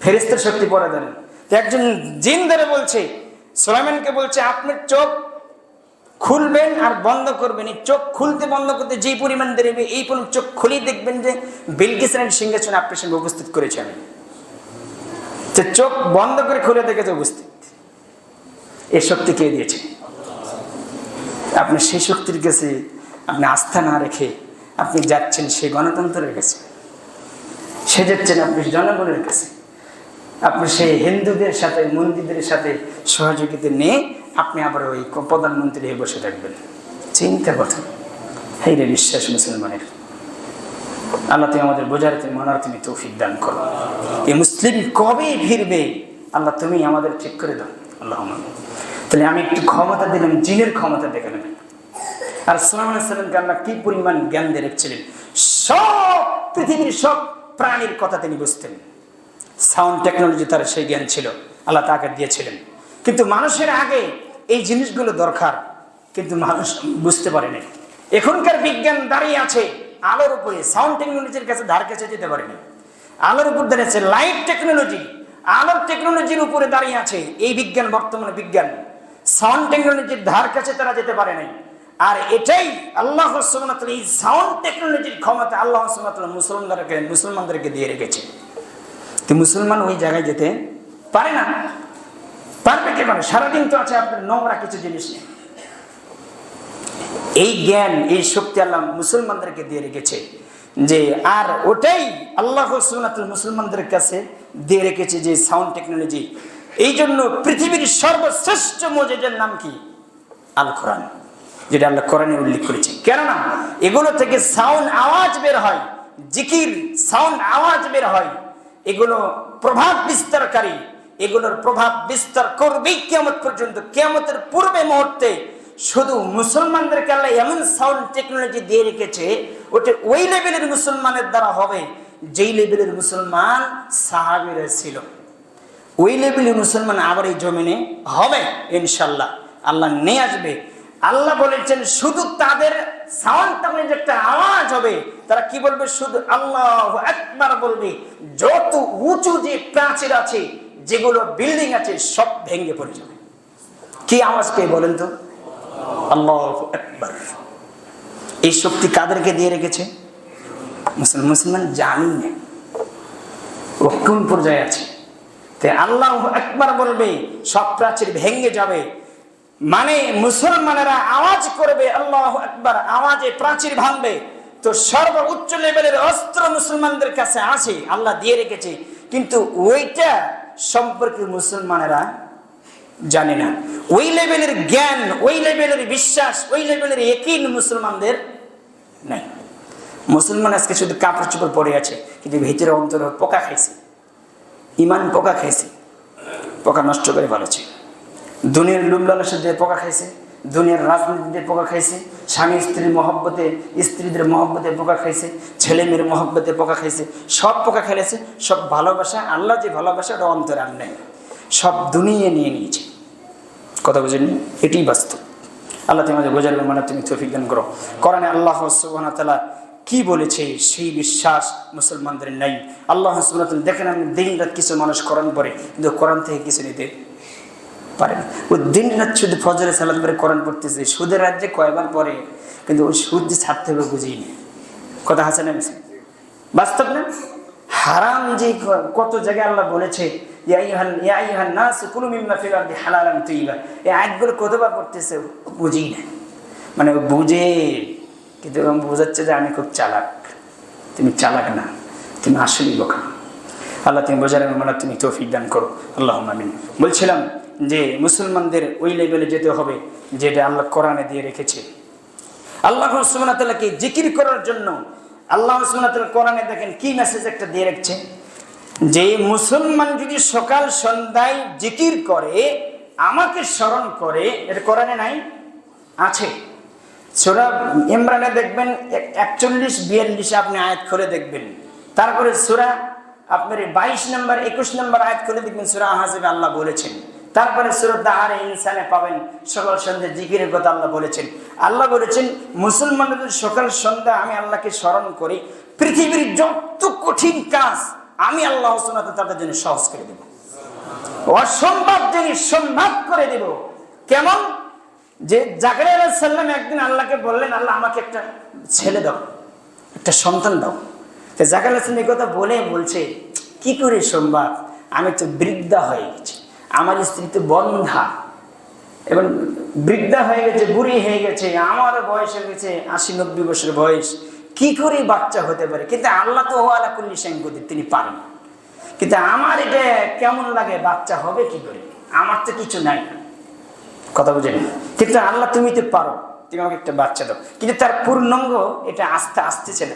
ফেরেশতার শক্তি পরে ধরেন। তো একজন জিন ধরে বলছে, সুলাইমানকে বলছে, আপনার চোখ খুলবেন আর বন্ধ করবেন, এই চোখ খুলতে বন্ধ করতে যেই পরিমাণ দেবে, এই পরিমাণ চোখ খুলেই দেখবেন যে বিলকিস রানীর সিংহাসন আপনার সঙ্গে উপস্থিত করেছে আমি। তো চোখ বন্ধ করে খুলে দেখেছে উপস্থিত। এই শক্তি কে দিয়েছে? আপনি সেই শক্তির কাছে আপনি আস্থা না রেখে আপনি যাচ্ছেন সেই গণতন্ত্রের কাছে, সে যাচ্ছেন আপনি জনগণের কাছে, আপনি সেই হিন্দুদের সাথে মন্দিরদের সাথে সহযোগিতা নিয়ে আপনি আবার ওই প্রধানমন্ত্রী হয়ে বসে থাকবেন। চিন্তা কথা। এই রে বিশ্বাস মুসলমানের। আল্লাহ তুমি আমাদের বোঝার, তুমি মানার, তুমি তৌফিক দান করো। এই মুসলিম কবে ফিরবে আল্লাহ তুমি আমাদের ঠিক করে দাও, আল্লাহ। তাহলে আমি একটু ক্ষমতা দিলাম, জিনের ক্ষমতা দেখালাম। আর সুলাইমান আলাইহিস সালামকে আল্লাহ কি পরিমাণ জ্ঞান দিয়ে রেখেছিলেন, সব পৃথিবীর সব প্রাণীর কথা তিনি বুঝতেন। সাউন্ড টেকনোলজি তার সেই জ্ঞান ছিল, আল্লাহ তাকে দিয়েছিলেন। কিন্তু মানুষের আগে এই জিনিসগুলো দরকার, কিন্তু মানুষ বুঝতে পারেনি। এখনকার বিজ্ঞান দাঁড়িয়ে আছে আলোর উপরে, সাউন্ড টেকনোলজির কাছে ধার কাছে যেতে পারেনি। আলোর উপর দাঁড়িয়েছে লাইট টেকনোলজি, আলোর টেকনোলজির উপরে দাঁড়িয়ে আছে এই বিজ্ঞান। বর্তমানে বিজ্ঞান সাউন্ড টেকনোলজির ধার কাছে তারা যেতে পারে নাই। আর এটাই আল্লাহ সুবহানাহু ওয়া তাআলা এই সাউন্ড টেকনোলজির ক্ষমতা আল্লাহ সুবহানাহু ওয়া তাআলা মুসলমানদেরকে দিয়ে রেখেছে। তো মুসলমান ওই জায়গায় যেতে পারে না। পারবে কে পারে? সারাদিন তো আছে আপনার নোংরা কিছু জিনিস নেই। এই জ্ঞান, এই শক্তি আল্লাহ মুসলমানদেরকে দিয়ে রেখেছে, যে আর ওটাই আল্লাহ সুবহানাহু মুসলমানদের কাছে দিয়ে রেখেছে যে সাউন্ড টেকনোলজি। এই জন্য পৃথিবীর সর্বশ্রেষ্ঠ মুজিজার নাম কি? আল কোরআন, যেটা আল্লাহ কোরআনে উল্লেখ করেছে। কেননা এগুলো থেকে সাউন্ড আওয়াজ বের হয়, জিকির সাউন্ড আওয়াজ বের হয়, এগুলো প্রভাব বিস্তারকারী, এগুলোর প্রভাব বিস্তার করবেই কিয়ামত পর্যন্ত। কিয়ামতের পূর্বে মুহূর্তে শুধু মুসলমানদেরকে আল্লাহ এমন সাউন্ড টেকনোলজি দিয়ে রেখেছে, ওটা ওই লেভেলের মুসলমানের দ্বারা হবে যেই লেভেলের মুসলমান সাহাবীরা ছিল। ওই লেভেলের মুসলমান আবার এই জমিনে হবে ইনশাল্লাহ, আল্লাহ নিয়ে আসবে। আল্লাহ বলেছেন শুধু তাদের সাউন্ড টেকনোলজি একটা আওয়াজ হবে, তারা কি বলবে? শুধু আল্লাহু আকবার বলবে। যত উঁচু যে প্রাচীর আছে, যেগুলো বিল্ডিং আছে, সব ভেঙে পড়ে যাবে। কি আওয়াজ পেয়ে বলেন তো? আল্লাহু আকবার। এই শক্তি কাদেরকে দিয়ে রেখেছে? মুসলমান জানি না ও কোন পর্যায়ে আছে। তাই আল্লাহু আকবার বলবে, সব প্রাচীর ভেঙে যাবে। মানে মুসলমানেরা আওয়াজ করবে আল্লাহু আকবার, আওয়াজে প্রাচীর ভাঙবে। তো সর্বোচ্চ লেভেলের অস্ত্র মুসলমানদের কাছে আছে, আল্লাহ দিয়ে রেখেছে, কিন্তু ওইটা সম্পর্কে মুসলমানেরা জানে না। ওই লেভেলের জ্ঞান, ওই লেভেলের বিশ্বাস, ওই লেভেলের ইয়াকিন মুসলমানদের নাই। মুসলমান আজকে শুধু কাপড় চোপড় পরে আছে, কিন্তু ভিতরে অন্তরে পোকা খাইছে, ইমান পোকা খাইছে, পোকা নষ্ট করে ফেলেছে। দুনিয়ার লুমলালসা দিয়ে পোকা খাইছে, দুনিয়ার রাজনীতিতে পোকা খাইছে, স্বামী স্ত্রীর মহব্বতে, স্ত্রীদের মহব্বতে পোকা খাইছে, ছেলে মেয়ের মহব্বতে পোকা খাইছে, সব পোকা খেলেছে। সব ভালোবাসা, আল্লাহ যে ভালোবাসা, ওটা অন্তরে আর নেই, সব দুনিয়া নিয়ে নিয়েছে। কথা বুঝেননি? এটাই বাস্তব। আল্লাহ তুমি আমাদের বোঝার মানে তুমি তৌফিক দান করো। কোরআনে আল্লাহ সুবহানাহু ওয়া তাআলা কি বলেছে সেই বিশ্বাস মুসলমানদের নাই। আল্লাহ সুবহানাহু ওয়া তাআলা দেখেন, আমি দিন রাত কিছু মানুষ কোরআন পড়ে, কিন্তু কোরআন থেকে কিছু নিতে পারে না। ওই দিন রাত শুধু ফজরে সালাত পড়ে কোরআন পড়তেছে, সুদের রাজ্যে কয়বার পড়ে, কিন্তু ওই সুদ যে ছাড়তে হবে বুঝিয়ে নি। কথা হাসে না মিশে? বাস্তব না? হারাম যে কত জায়গায় আল্লাহ বলেছে, ইয়া আইয়ুহান নাস কুলু মিম্মা ফিল আরদি হালালান তাইয়্যিবা, এই আয়াতগুলো কতবার পড়তেছে বুঝি না। মানে বুঝে, কিন্তু বোঝাচ্ছে যে আমি খুব চালাক। তুমি চালাক না, তুমি আসলেই বোকা। আল্লাহ তুমি বোঝার মানে তুমি তৌফিক দান করো, আল্লাহুম্মা আমিন। বলছিলাম যে মুসলমানদের ওই লেভেলে যেতে হবে যেটা আল্লাহ কোরআনে দিয়ে রেখেছে। আল্লাহ সুবহানাহু ওয়া তাআলাকে জিকির করার জন্য আল্লাহ সুবহানাহু ওয়া তাআলা কোরআনে দেখেন কি মেসেজ একটা দিয়ে রেখেছে, যে মুসলমান যদি সকাল সন্ধ্যায় জিকির করে, আমাকে স্মরণ করে, এটা কোরআনে নাই? আছে। সূরা ইমরানে দেখবেন 41-42 আপনি আয়াত খুলে দেখবেন। তারপরে সূরা আপনার 22 নম্বর 21 নম্বর আয়াত খুলে দেখবেন, সূরা আহজাবে আল্লাহ বলেছেন। তারপরে সূরা দাহারে ইনসানে পাবেন সকাল সন্ধ্যা জিকিরের কথা আল্লাহ বলেছেন। আল্লাহ বলেছেন মুসলমানদের সকাল সন্ধ্যা আমি আল্লাহকে স্মরণ করি, পৃথিবীর যত কঠিন কাজ আমি আল্লাহ সুবহানাহু ওয়া তাআলা তাদের জন্য সহজ করে দেব, অসম্ভব জিনিস সম্ভব করে দেব। কেমন? যে জাকারিয়া আলাইহিস সালাম একদিন আল্লাহকে বললেন, আল্লাহ আমাকে একটা ছেলে দাও, একটা সন্তান দাও। তো জাকারিয়া আলাইহিস সালাম এই কথা বলছে কি করে সম্ভব? আমি তো বৃদ্ধা হয়ে গেছি, আমার স্ত্রী তো বন্ধা এবং বৃদ্ধা হয়ে গেছে, বুড়ি হয়ে গেছে, আমার বয়স হয়ে গেছে 80-90 বছর বয়স, কি করে বাচ্চা হতে পারে? কিন্তু আল্লাহ তো আলা কুল্লি শাইইন কদির, তিনি পারেন। কিন্তু আমার এটা কেমন লাগে, বাচ্চা হবে কি করে? আমার তো কিছু নাই। কথা বুঝেন? কিন্তু আল্লাহ তুমি তো পারো, তুমি আমাকে একটা বাচ্চা দাও। কিন্তু তার পূর্ণাঙ্গ এটা আস্তে আস্তে ছিল,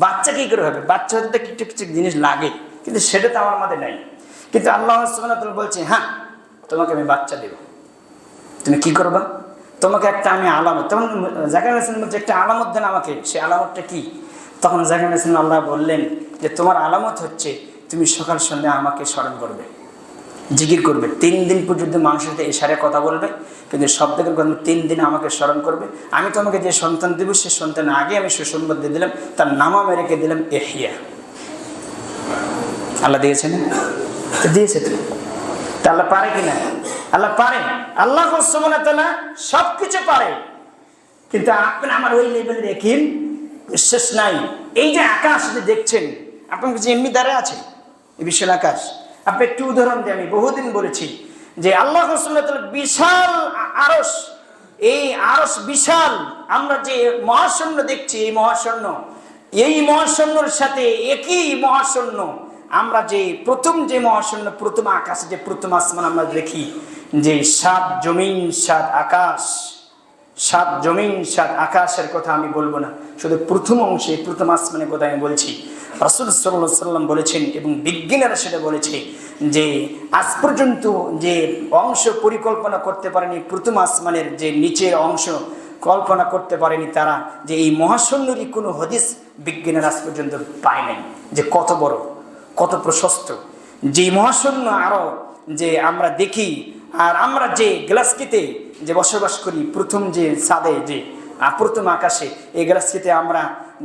বাচ্চা কি করে হবে? বাচ্চা হতে তো কিছু কিছু জিনিস লাগে, কিন্তু সেটা তো আমার মধ্যে নাই। কিন্তু আল্লাহ সুবহানাহু ওয়া তাআলা বলছে, হ্যাঁ তোমাকে আমি বাচ্চা দেব, তুমি কি করবা? তোমাকে একটা আমি আলামত, তখন জাকারিয়া আলাইহিস সালাম বলছে একটা আলামত দেন আমাকে। সে আলামতটা কি? তখন জাকারিয়া আলাইহিস সালাম আল্লাহ বললেন যে তোমার আলামত হচ্ছে তুমি সকাল সন্ধ্যা আমাকে স্মরণ করবে, জিকির করবে, 3 দিন পর্যন্ত মানুষের সাথে ইশারায় কথা বলবে, কিন্তু শব্দের কথা 3 দিন আমাকে স্মরণ করবে। আমি তোমাকে যে সন্তান দেব, সে সন্তান আগে আমি সুসংবাদ দিয়ে দিলাম, তার নাম আমি রেখে দিলাম ইহইয়া। আল্লাহ দিয়েছে না? দিয়েছে তো। তা আল্লাহ পারে কিনা? আল্লাহ পারে। আল্লাহ সুবহানাহু ওয়া তাআলা সবকিছু পারে, কিন্তু আপনি আমার ওই লেভেলের ইয়াকিন বিশ্বাস নাই। এই যে আকাশ যে দেখছেন, আপনার কাছে এমনি দাঁড়ায় আছে এই বিশাল আকাশ। আপনি একটু উদাহরণ দিই, আমি বহুদিন বলেছি যে আল্লাহ সুবহানাহু ওয়া তাআলা বিশাল আরশ, এই আরশ বিশাল, আমরা যে মহাশূন্য দেখছি, এই মহাশূন্যর সাথে একই মহাশূন্য, আমরা যে প্রথম যে মহাশূন্য, প্রথম আকাশে যে প্রথম আসমান আমরা দেখি, যে 7 জমিন 7 আকাশ, 7 জমিন 7 আকাশের কথা আমি বলবো না, শুধু প্রথম অংশে প্রথম আসমানের কথা আমি বলছি। রাসূল সাল্লাল্লাহু আলাইহি সাল্লাম বলেছেন এবং বিজ্ঞানীরা সেটা বলেছে যে আজ পর্যন্ত যে অংশ পরিকল্পনা করতে পারেনি প্রথম আসমানের যে নিচের অংশ কল্পনা করতে পারেনি তারা, যে এই মহাশূন্যেরই কোনো হদিস বিজ্ঞানীরা আজ পর্যন্ত পায় নাই, যে কত বড় কত প্রশস্ত যে মহাশূন্য। আরও যে আমরা দেখি, আর আমরা যে গ্যালাক্সিতে যে বসবাস করি, প্রথম যে চাঁদে যে প্রথম আকাশে, এই গ্যালাক্সিতে আমরা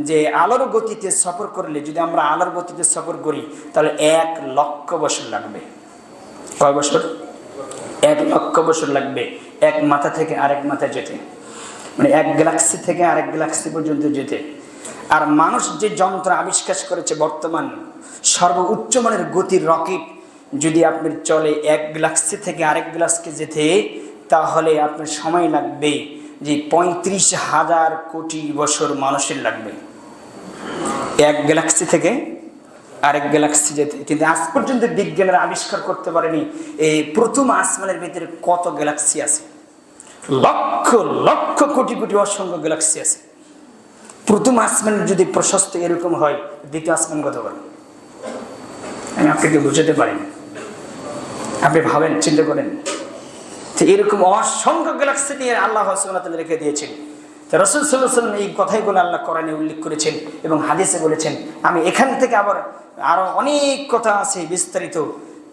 যে আলোর গতিতে সফর করলে, যদি আমরা আলোর গতিতে সফর করি তাহলে 1 লক্ষ বছর লাগবে। কয় বছর? 1 লক্ষ বছর লাগবে এক মাথা থেকে আরেক মাথায় যেতে, মানে এক গ্যালাক্সি থেকে আরেক গ্যালাক্সি পর্যন্ত যেতে। আর মানুষ যে যন্ত্র আবিষ্কার করেছে বর্তমান, সর্বোচ্চ মানের গতির রকেট যদি আপনার চলে এক গ্যালাক্সি থেকে আরেক গ্যালাক্সিতে যেতে, তাহলে আপনার সময় লাগবে যে 35,000 কোটি বছর মানুষের লাগবে এক গ্যালাক্সি থেকে আরেক গ্যালাক্সি যেতে। কিন্তু আজ পর্যন্ত বিজ্ঞানীরা আবিষ্কার করতে পারেনি এই প্রথম আসমানের ভিতরে কত গ্যালাক্সি আছে। লক্ষ লক্ষ কোটি কোটি অসংখ্য গ্যালাক্সি আছে। প্রথম আসমানের যদি প্রশস্ত এরকম হয়, দ্বিতীয় আসমান কত বড় আমি আপনাকে বুঝাতে পারিনি। আপনি ভাবেন, চিন্তা করেন, এরকম অসংখ্য গ্যালাক্সি নিয়ে আল্লাহ সুবহানাহু ওয়া তাআলা রেখে দিয়েছেন। তো রাসূল সাল্লাল্লাহু আলাইহি ওয়াসাল্লাম এই কথাইগুলো আল্লাহ কোরআনে উল্লেখ করেছেন এবং হাদিসে বলেছেন। আমি এখান থেকে আবার আরো অনেক কথা আছে বিস্তারিত,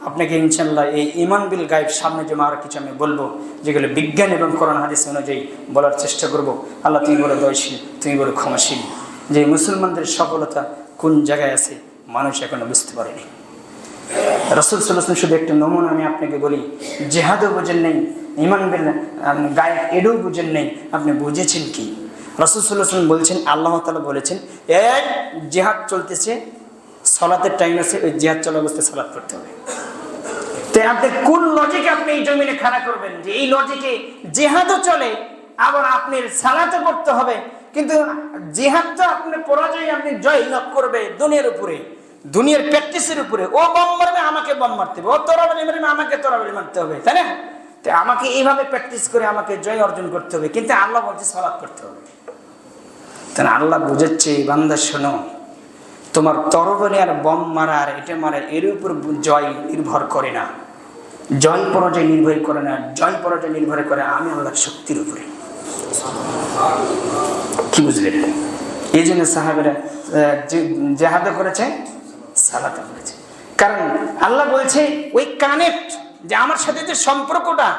আপনাকে ইনশাআল্লাহ এই ঈমান বিল গায়ব সামনে যে আরো কিছু আমি বলবো, যেগুলো বিজ্ঞান এবং কোরআন হাদিস অনুযায়ী বলার চেষ্টা করব। আল্লাহ তুমি বড় দয়াশীল, তুমি বড় ক্ষমাশীল। যে মুসলমানদের সফলতা কোন জায়গায় আছে মানুষ এখনো বুঝতে পারেনি। রাসূল সাল্লাল্লাহু আলাইহি ওয়াসাল্লাম শুধু একটা নমুনা আমি আপনাকে বলি, জিহাদও বুঝেন নেই, ঈমান বিল গায়ব এটাও বুঝেন নেই, আপনি বুঝেছেন কি? রাসূল সাল্লাল্লাহু আলাইহি ওয়াসাল্লাম বলছেন, আল্লাহ তাআলা বলেছেন, এক জিহাদ চলতেছে, সালাতের টাইম আছে, ওই জিহাদ চলা অবস্থায় সালাত করতে হবে। তো আপনি কোন লজিকে আপনি এই জমিনে খাড়া করবেন যে এই লজিকে জিহাদও চলে আবার আপনার সালাতও করতে হবে? কিন্তু জিহাদ তো আপনি পরাজয়, আপনি জয় লাভ করবে দুনিয়ার উপরে, দুনিয়ার প্র্যাকটিসের উপরে। ও বম মারবে, আমাকে বম মারতে হবে, ও তরবারি মারবে, আমাকে তরবারি মারতে হবে, তাই না? তো আমাকে এইভাবে প্র্যাকটিস করে আমাকে জয় অর্জন করতে হবে, কিন্তু আল্লাহ বলছে সালাত করতে হবে। তাহলে আল্লাহ বুঝাচ্ছে, বান্দা শোনো, তোমার তরবারি আর বম মারা আর এটা মারা এর উপর জয় নির্ভর করে না, জয় পরাজয় নির্ভর করে না, জয় পরাজয় নির্ভর করে আমি আল্লাহর শক্তির উপরে। কি বুঝলেন? এই জন্য সাহাবেরা জিহাদ করেছে, সালাত করেছে, কারণ আল্লাহ বলছে ওই কানেক্ট, যে আমার সাথে যে সম্পর্কটা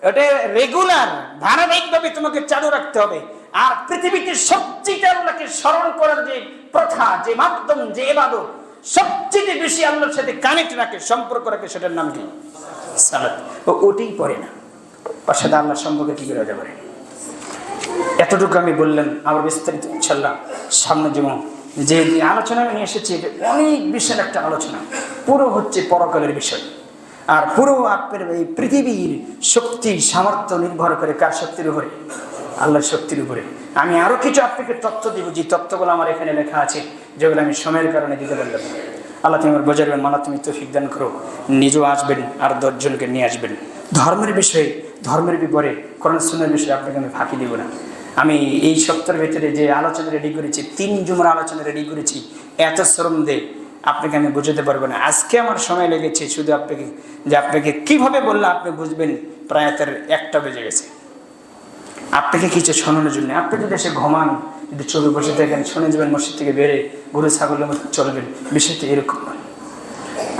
ওটা রেগুলার ধারাবাহিকভাবে তোমাকে চালু রাখতে হবে। আর পৃথিবীতে সবচেয়ে আল্লাহকে স্মরণ করার যে প্রথা, যে মাধ্যম, যে ইবাদত সবচেয়ে বেশি আল্লাহর সাথে কানেক্ট রাখে, সম্পর্ক রাখে, সেটার নাম কি? সালাত। ওটাই পড়ে না, ওর সাথে আল্লাহর সম্পর্কে কি করে হতে পারে? এতটুকু আমি বললাম, আবার বিস্তারিত ইনশাআল্লাহ সামনে যেমন যে আলোচনা আমি নিয়ে এসেছি, অনেক বিশাল একটা আলোচনা, পুরো হচ্ছে পরকালের বিষয়। আর পুরো আপনার এই পৃথিবীর শক্তি সামর্থ্য নির্ভর করে কার শক্তির উপরে? আল্লাহর শক্তির উপরে। আমি আরো কিছু আপনাকে তথ্য দিব, যে তথ্যগুলো আমার এখানে লেখা আছে, যেগুলো আমি সময়ের কারণে দিতে পারলাম। আল্লাহ তুমি আমার বোঝাবেন, মালা তুমি তৌফিক দান করো, নিজেও আসবেন আর 10 জনকে নিয়ে আসবেন। ধর্মের বিষয়ে, ধর্মের বিপরে, কোরআন সুন্নাহর বিষয়ে আপনাকে আমি ফাঁকি দিব না। আমি এই সপ্তাহের ভিতরে যে আলোচনা রেডি করেছি, 3 জুমার আলোচনা রেডি করেছি, এত শ্রম দিয়ে আপনাকে আমি বুঝাতে পারবো না। আজকে আমার সময় লেগেছে শুধু আপনাকে, যে আপনাকে কিভাবে বললে আপনি বুঝবেন, প্রায় তার 1টা বেজে গেছে আপনাকে কিছু শোনানোর জন্য। আপনি যদি এসে ঘুমান, যদি চোখে বসে থাকেন, শুনে যাবেন, মসজিদ থেকে বেড়ে গরু ছাগলের মতো চলবেন, বিষয়টা এরকম নয়।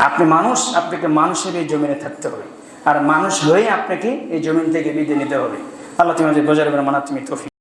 আপনি মানুষ, আপনাকে মানুষের এই জমিনে থাকতে হবে, আর মানুষ হয়ে আপনাকে এই জমিন থেকে বিদায় নিতে হবে। আল্লাহ তুমি বোঝার মানা তুমি তৌফিক